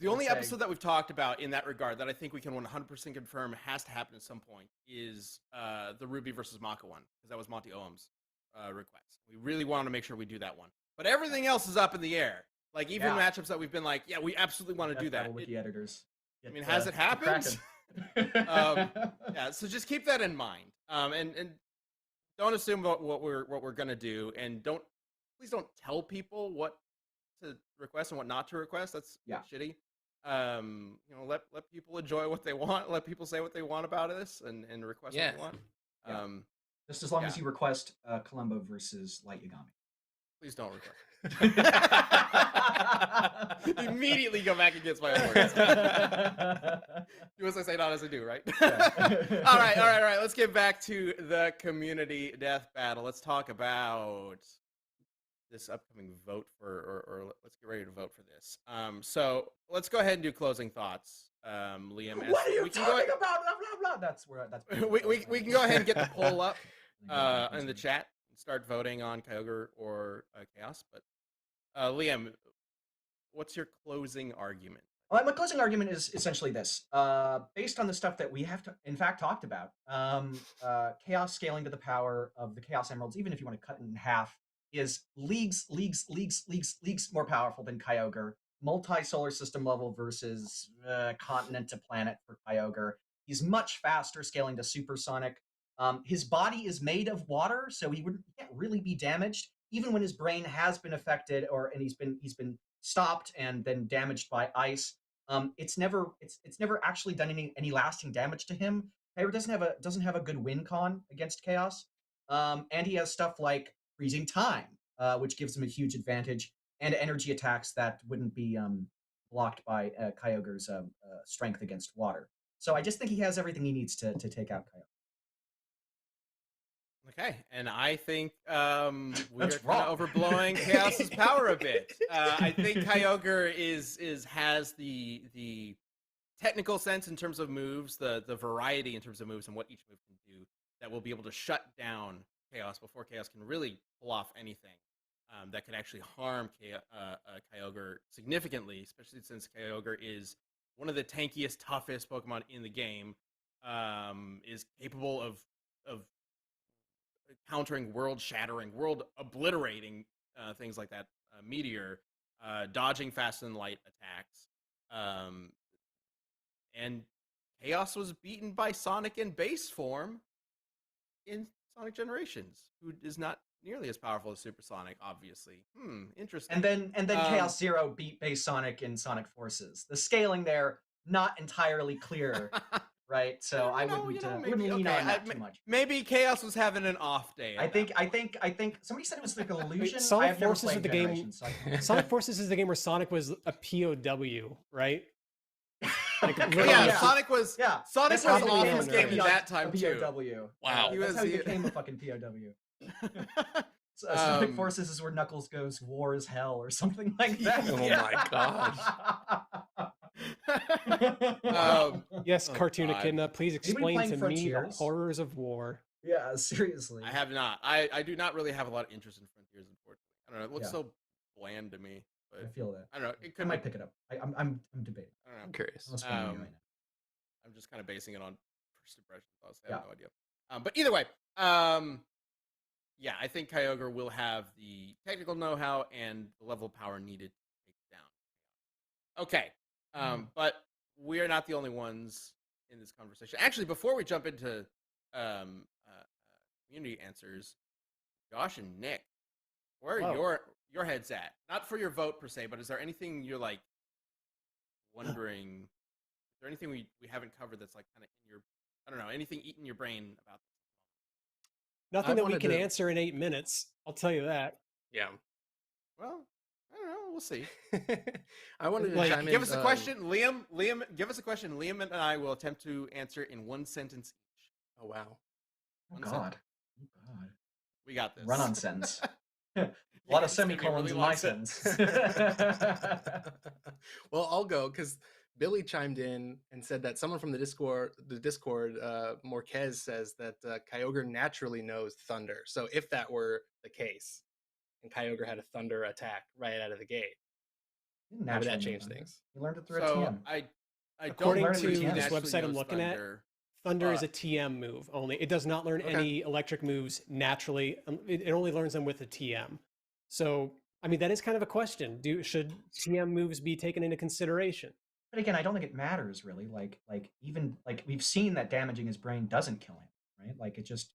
The only episode that we've talked about in that regard that I think we can 100% confirm has to happen at some point is the Ruby versus Maka one, because that was Monty Oum's request. We really want to make sure we do that one. But everything else is up in the air. Like, even matchups that we've been like, yeah, we absolutely want to do that. Wiki editors. Has it happened? Yeah, so just keep that in mind. And don't assume what we're gonna do, and please don't tell people what to request and what not to request. That's shitty. Let people enjoy what they want. Let people say what they want about this, and request what they want. Just as long as you request Columbo versus Light Yagami. Please don't request. Immediately go back against my own words. Do as I say, not as I do, right? All right. Let's get back to the community death battle. Let's talk about this upcoming vote or let's get ready to vote for this. So let's go ahead and do closing thoughts. Liam, what are you talking about? Blah, blah, blah. We can go ahead and get the poll up in the chat and start voting on Kyogre or Chaos. But Liam, what's your closing argument? Well, my closing argument is essentially this. Based on the stuff that we have in fact talked about, Chaos scaling to the power of the Chaos Emeralds, even if you want to cut it in half, is leagues more powerful than Kyogre. Multi-solar system level versus continent to planet for Kyogre. He's much faster scaling to supersonic. His body is made of water, so he can't really be damaged, even when his brain has been affected and he's been stopped and then damaged by ice. It's never actually done any lasting damage to him. Kyogre doesn't have a good win con against Chaos, and he has stuff like freezing time, which gives him a huge advantage, and energy attacks that wouldn't be blocked by Kyogre's strength against water. So I just think he has everything he needs to take out Kyogre. Okay, and I think we That's are kind wrong. of overblowing Chaos's power a bit. I think Kyogre has the technical sense in terms of moves, the variety in terms of moves, and what each move can do that will be able to shut down Chaos before Chaos can really pull off anything that could actually harm Kyogre significantly, especially since Kyogre is one of the tankiest, toughest Pokemon in the game, is capable of countering world-shattering, world-obliterating things like that Meteor, dodging faster than light attacks, and Chaos was beaten by Sonic in base form in Sonic Generations, who is not nearly as powerful as Super Sonic, obviously. Interesting. And then Chaos Zero beat Base Sonic in Sonic Forces. The scaling there not entirely clear, right? So I wouldn't lean on that too much. Maybe Chaos was having an off day. I think somebody said it was like an illusion. Sonic I've never Forces is played the game. Generations, so Sonic Forces is the game where Sonic was a POW, right? Like, Sonic was That's off how he his became game in that time a too. POW. Wow. That's how he became a fucking POW. Sonic Forces is where Knuckles goes, war is hell, or something like that. Oh my gosh. Yes, Oh, Cartoonica, God. please explain playing to me Frontiers? the horrors of war. Yeah, seriously. I have not. I do not really have a lot of interest in Frontiers, unfortunately. I don't know. It looks Yeah. so bland to me. But I feel that. I don't know. It I could might pick it up. I'm debating. I don't know. I'm curious. Unless fun to me right now. I'm just kind of basing it on first impressions. I have Yeah. no idea. But either way, yeah, I think Kyogre will have the technical know-how and the level of power needed to take it down. Okay, but we are not the only ones in this conversation. Actually, before we jump into community answers, Josh and Nick, where are your heads at? Not for your vote per se, but is there anything you're like wondering? Is there anything we haven't covered that's like kind of in your, I don't know, anything eating your brain about this? Nothing that we can answer in 8 minutes. I'll tell you that. Yeah. Well, I don't know. We'll see. I wanted to chime in. Give us a question, Liam. Give us a question. Liam and I will attempt to answer in one sentence each. Oh wow. Oh God. Oh God. We got this. Run on sentence. A lot of It's gonna be a semicolons really in long my sentence. sentence. Well, I'll go because Billy chimed in and said that someone from the Discord, Morquez says that Kyogre naturally knows thunder. So if that were the case, and Kyogre had a thunder attack right out of the gate, how would that change things? You learned it through a So TM. I According don't to believe he this naturally website I'm knows looking at, thunder. Thunder is a TM move only. It does not learn Okay. any electric moves naturally. It only learns them with a TM. So, I mean, that is kind of a question. Should TM moves be taken into consideration? But again, I don't think it matters really. Like even like we've seen that damaging his brain doesn't kill him, right? Like it just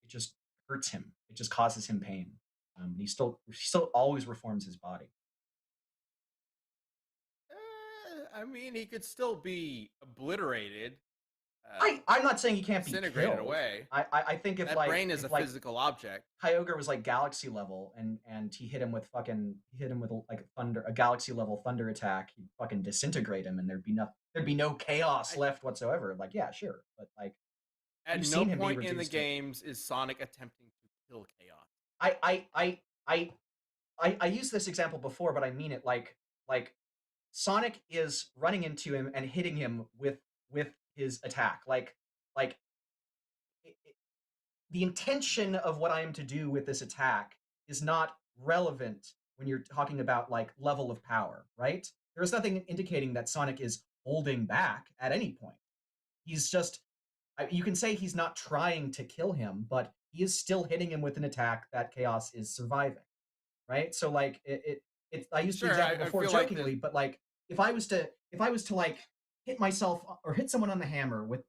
hurts him. It just causes him pain. He still always reforms his body. I mean, he could still be obliterated. I'm not saying he can't be disintegrated killed. away. I think if That brain is a physical object. Kyogre was like galaxy level, and he hit him with like thunder, a galaxy level thunder attack. He'd fucking disintegrate him, and there'd be no chaos left whatsoever. Like, yeah, sure, but like At we've no seen him be point in the reduced to- games is Sonic attempting to kill Chaos. I used this example before, but I mean it. Like Sonic is running into him and hitting him with his attack. The intention of what I am to do with this attack is not relevant when you're talking about like level of power, right? There is nothing indicating that Sonic is holding back at any point. He's just, you can say he's not trying to kill him, but he is still hitting him with an attack that Chaos is surviving, right? So like I used the example before jokingly, but like if I was to like hit myself or hit someone on the hammer with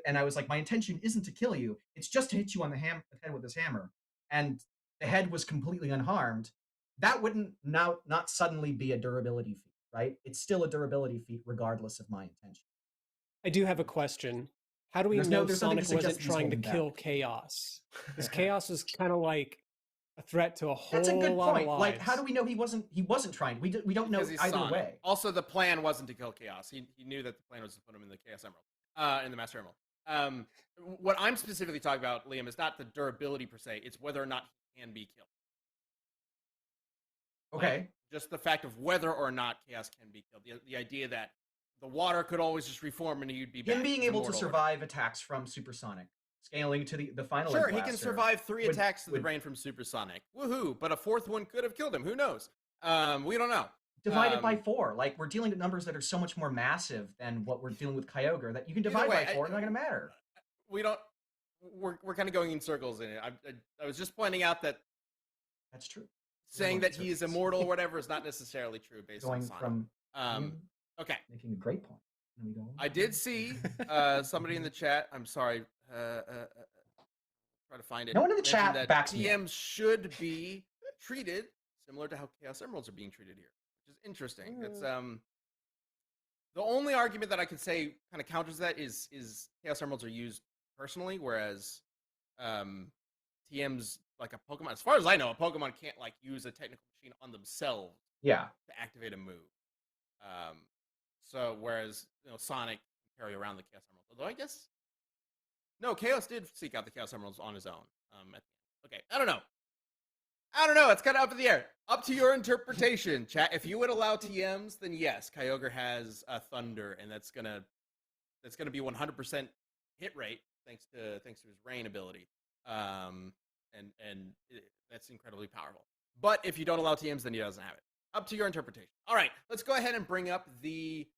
and I was like, my intention isn't to kill you, it's just to hit you on the head with this hammer, and the head was completely unharmed, that wouldn't not suddenly be a durability feat, right? It's still a durability feat regardless of my intention. I do have a question. How do we know there's nothing to Sonic wasn't suggest he's trying to holding kill back. Chaos? Because Chaos is kind of like a threat to a whole That's a good lot point. of Like, how lives. do we know he wasn't trying? We don't know Because he's either Sonic. way. Also, the plan wasn't to kill Chaos. He knew that the plan was to put him in the Chaos Emerald, in the Master Emerald. What I'm specifically talking about, Liam, is not the durability per se. It's whether or not he can be killed. Okay. Like, just the fact of whether or not Chaos can be killed. The idea that the water could always just reform and he'd be back. Him being He's able to immortal, survive attacks from Supersonic, scaling to the final. Sure, Egg he can Blaster survive 3 would- attacks to the would- brain from Supersonic. Woohoo! But a 4th one could have killed him. Who knows? We don't know. divided by 4. Like, we're dealing with numbers that are so much more massive than what we're dealing with Kyogre that you can divide way, by 4. It's not going to matter. We don't. We're kind of going in circles in it. I was just pointing out that That's true. saying going that in he is circles. immortal or whatever is not necessarily true based Going on Sonic. from Okay, making a great point. There we go. I did see somebody in the chat. I'm sorry. Try to find it. No one in the mentioned chat that backs me up. TMs should be treated similar to how Chaos Emeralds are being treated here, which is interesting. It's the only argument that I could say kind of counters that is Chaos Emeralds are used personally, whereas TMs, like a Pokemon, as far as I know, a Pokemon can't like use a technical machine on themselves Yeah. to activate a move. So whereas Sonic can carry around the Chaos Emeralds, although I guess no, Chaos did seek out the Chaos Emeralds on his own. Okay, I don't know. It's kind of up in the air. Up to your interpretation, chat. If you would allow TMs, then yes, Kyogre has a Thunder, and that's gonna be 100% hit rate thanks to his Rain ability. That's incredibly powerful. But if you don't allow TMs, then he doesn't have it. Up to your interpretation. All right, let's go ahead and bring up the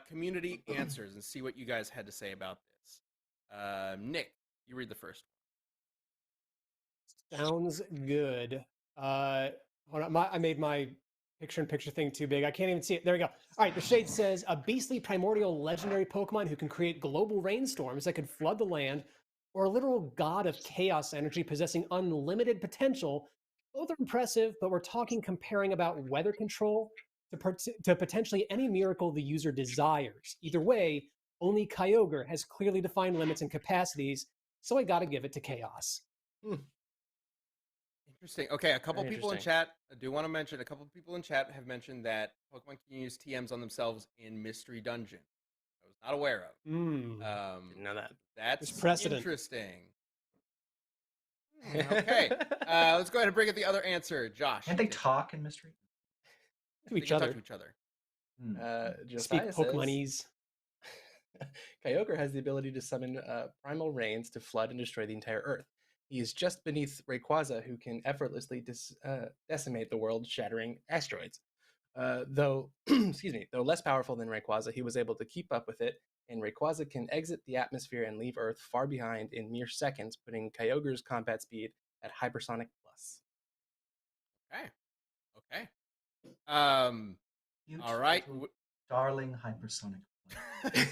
community answers and see what you guys had to say about this. Nick, you read the first one. Sounds good. Hold on, I made my picture-in-picture thing too big. I can't even see it. There we go. All right, the Shade says, a beastly primordial legendary Pokemon who can create global rainstorms that could flood the land, or a literal god of chaos energy possessing unlimited potential. Both are impressive, but we're talking comparing about weather control to potentially any miracle the user desires. Either way, only Kyogre has clearly defined limits and capacities, so I gotta give it to Chaos. Interesting. Okay, a couple Very people in interesting. chat, I do want to mention, a couple people in chat have mentioned that Pokemon can use TMs on themselves in Mystery Dungeon. I was not aware of. Didn't know that. That's There's precedent. interesting. Okay, let's go ahead and bring it the other answer. Josh. Can't they talk in Mystery? To They each can talk other. to each other. Speak Josiah says, Pokemonese. Kyogre has the ability to summon primal rains to flood and destroy the entire Earth. He is just beneath Rayquaza, who can effortlessly decimate the world-shattering asteroids. Though, though less powerful than Rayquaza, he was able to keep up with it, and Rayquaza can exit the atmosphere and leave Earth far behind in mere seconds, putting Kyogre's combat speed at Hypersonic Plus. Okay. Cute All right. little darling hypersonic.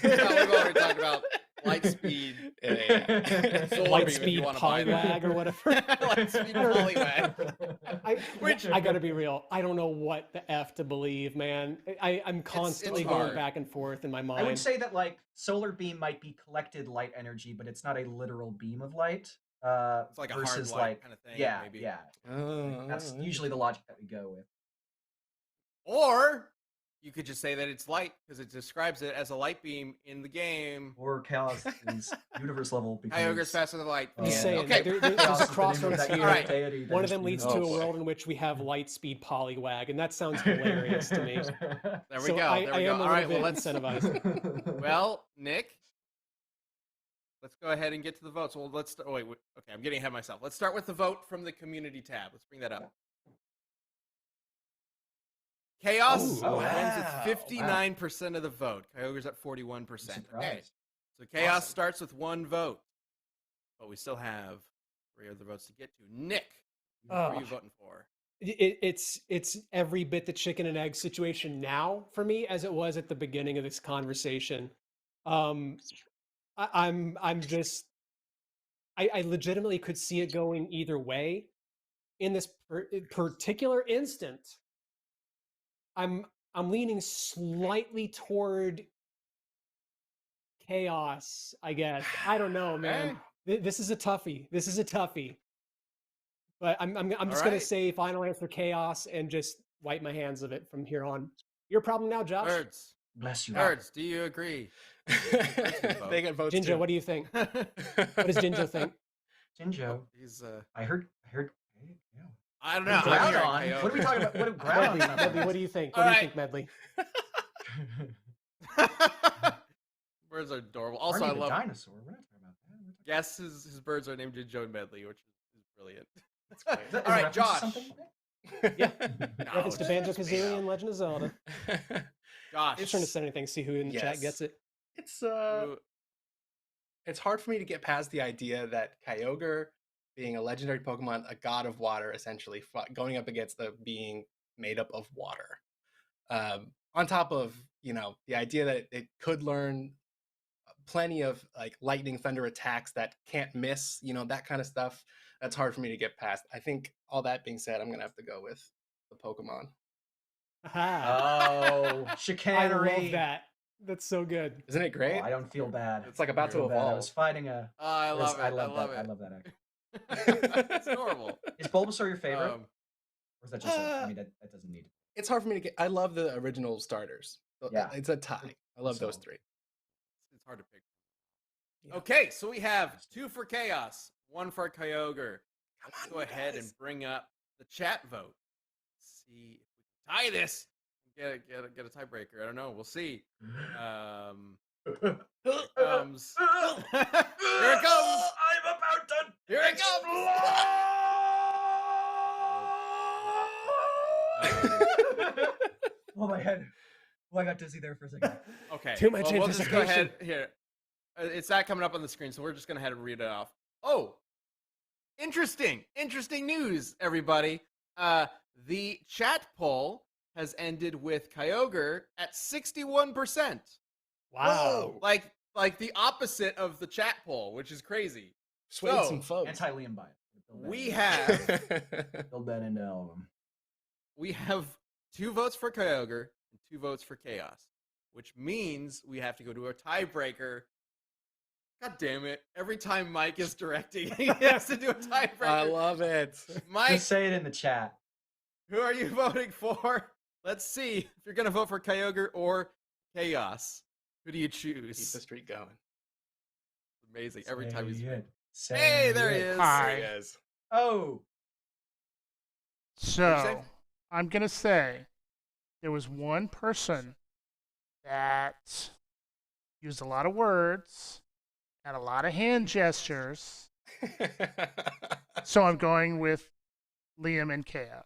We've already talked about light speed. Yeah. Solar Light beam, if you speed wanna buy that. polywag or whatever. Light speed polywag. I gotta be real. I don't know what the F to believe, man. I'm constantly going hard. back and forth in my I mind. would say that like solar beam might be collected light energy, but it's not a literal beam of light. It's like a hard versus light like kind of thing. yeah, maybe. yeah. Oh, That's usually the logic that we go with. Or you could just say that it's light because it describes it as a light beam in the game. Or chaos is universe level because Kyogre's faster than light. I'm just Yeah. saying, Okay. there's chaos a is the name of crossroads that here. All right. deity that One of is them the leads universe. to a boy. world in which we have light speed polywag, and that sounds hilarious to me. There we So go. I There we am go. a All right. little Well, bit let's. incentivized. Well, Nick, let's go ahead and get to the votes. Well, let's. Oh, wait. Okay, I'm getting ahead of myself. Let's start with the vote from the community tab. Let's bring that up. Chaos Oh, wins wow. with 59% of the vote. Kyogre's at 41%. Okay, Surprised. so Chaos Awesome. starts with one vote, but we still have 3 other votes to get to. Nick, who are you Ugh. voting for? It's every bit the chicken and egg situation now for me as it was at the beginning of this conversation. I'm just I legitimately could see it going either way. In this particular instant, I'm leaning slightly toward chaos, I guess. I don't know, man. This is a toughie. But I'm just All gonna right. say final answer chaos and just wipe my hands of it from here on. Your problem now, Josh. Birds. Bless you. Birds, do you agree? vote. They get votes Jinjo, too. what do you think? What does Jinjo think? Jinjo. He's I heard. Yeah. I don't know. Ground I'm hearing on. Kyogre. What are we talking about? What are ground Medley, on? Medley, what do you think? All What do you right. think, Medley? Birds are adorable. Also, Barney I the love. dinosaur. We're not talking about that. We're talking- Yes, his birds are named Jinjo and Medley, which is brilliant. That's great. Is that- is All it right, reference to Josh. something? Yeah. No, Reference to it's Banjo just made Kazooie up. and Legend of Zelda. Josh. Just trying to send anything, see who in the chat Yes. gets it. Who- It's hard for me to get past the idea that Kyogre, being a legendary Pokemon, a god of water, essentially going up against the being made up of water. On top of the idea that it could learn plenty of like lightning, thunder attacks that can't miss, that kind of stuff. That's hard for me to get past. I think all that being said, I'm gonna have to go with the Pokemon. Aha. Oh, I chicanery. love that. That's so good. Isn't it Oh, great? I don't feel bad. It's like about I to feel bad. I evolve. was fighting a. Oh, I love it. I love love that. it. I love that. Actually. It's adorable. Is Bulbasaur your favorite? Um, Or is that just? I mean, that doesn't need. It's hard for me to get. I love the original starters. Yeah. It's a tie. I love those So- three. it's hard to pick. Yeah. Okay, so we have 2 for Chaos, 1 for Kyogre. Come Let's on, go you ahead guys. and bring up the chat vote. See if we can tie this. Get a tiebreaker. I don't know. We'll see. Here it comes. Here it comes. I'm about to. Here it comes. Oh my head. Oh, I got dizzy there for a second. Okay. Too much we'll just go ahead anticipation. here. It's not coming up on the screen, so we're just gonna head and read it off. Oh, interesting news, everybody. The chat poll has ended with Kyogre at 61%. Wow. Like the opposite of the chat poll, which is crazy. Swayed So, some folks. Anti-Liam bias. We have Build that into all of them. we have 2 votes for Kyogre and 2 votes for Chaos, which means we have to go to a tiebreaker. God damn it. Every time Mike is directing, he has to do a tiebreaker. I love it. Mike, Just say it in the chat. who are you voting for? Let's see if you're going to vote for Kyogre or Chaos. Who do you Keep choose? the streak going. Amazing. Every time he's. Say it. Say Hey, there he it. is. Hi. There he is. Oh. So I'm gonna say there was one person that used a lot of words, had a lot of hand gestures. So I'm going with Liam and Chaos.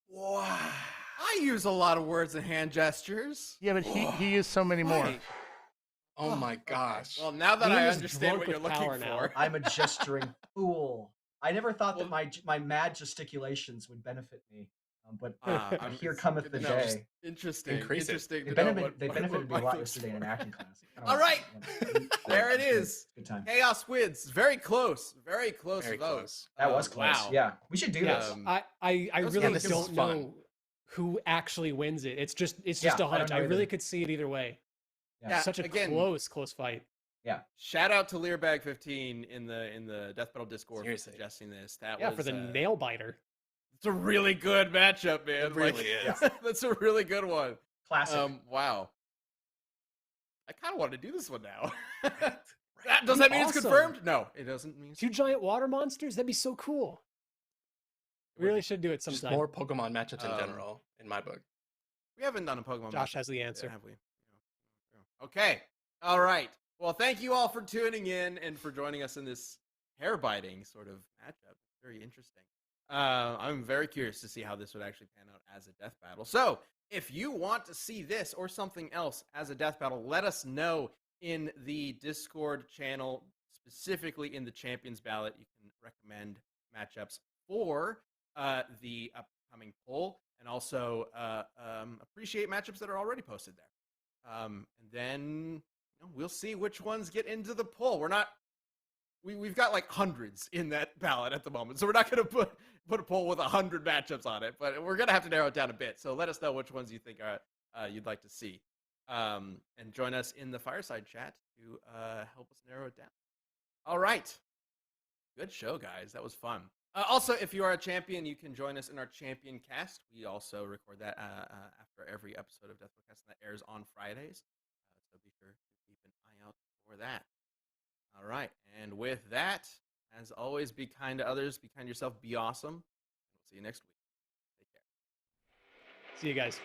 Wow. I use a lot of words and hand gestures. Yeah, but he used so many more. Mike. Oh my Okay. gosh. Well, now that Liam I is understand drunk what you're with looking power now. for. I'm a gesturing fool. I never thought that Well- my mad gesticulations would benefit me. But I'm- here it's cometh good the to know. day. Interesting. Increase it. Interesting. They to know benefited, they what benefited me a Mike lot looks yesterday in an for. acting class. All right. There it Good- is. Good time. Chaos wins. Very close. Very close Very vote. close. That was close. Wow. Yeah, we should do Yeah, this. Um, I was really fun. This don't is fun. know who actually wins it. It's just Yeah, a I don't hunch. know I really either. could see it either way. Yeah. Such a again, close fight. Shout out to Learbag15 in the Death Battle Discord Seriously. for suggesting this. That Yeah, was for the nail biter. It's a really good matchup, man. It really is. That's a really good one. Classic. Wow. I kind of want to do this one now. Right. Does that mean it's Awesome. confirmed? No, it doesn't mean. Two giant water monsters? That'd be so cool. We really should do it Just sometime. more Pokemon matchups in Um, general, in my book. We haven't done a Pokemon. Josh matchup has the yet, answer. have we? Okay. All right. Well, thank you all for tuning in and for joining us in this hair-biting sort of matchup. Very interesting. I'm very curious to see how this would actually pan out as a death battle. So, if you want to see this or something else as a death battle, let us know in the Discord channel, specifically in the Champions Ballot. You can recommend matchups for the upcoming poll, and also appreciate matchups that are already posted there. And then we'll see which ones get into the poll. We've got like hundreds in that ballot at the moment, so we're not going to put a poll with 100 matchups on it, but we're going to have to narrow it down a bit. So let us know which ones you think you'd like to see, and join us in the fireside chat to help us narrow it down. All right, good show, guys. That was fun. Also, if you are a champion, you can join us in our champion cast. We also record that after every episode of Deathwatch that airs on Fridays. So be sure to keep an eye out for that. All right. And with that, as always, be kind to others, be kind to yourself, be awesome. And we'll see you next week. Take care. See you guys.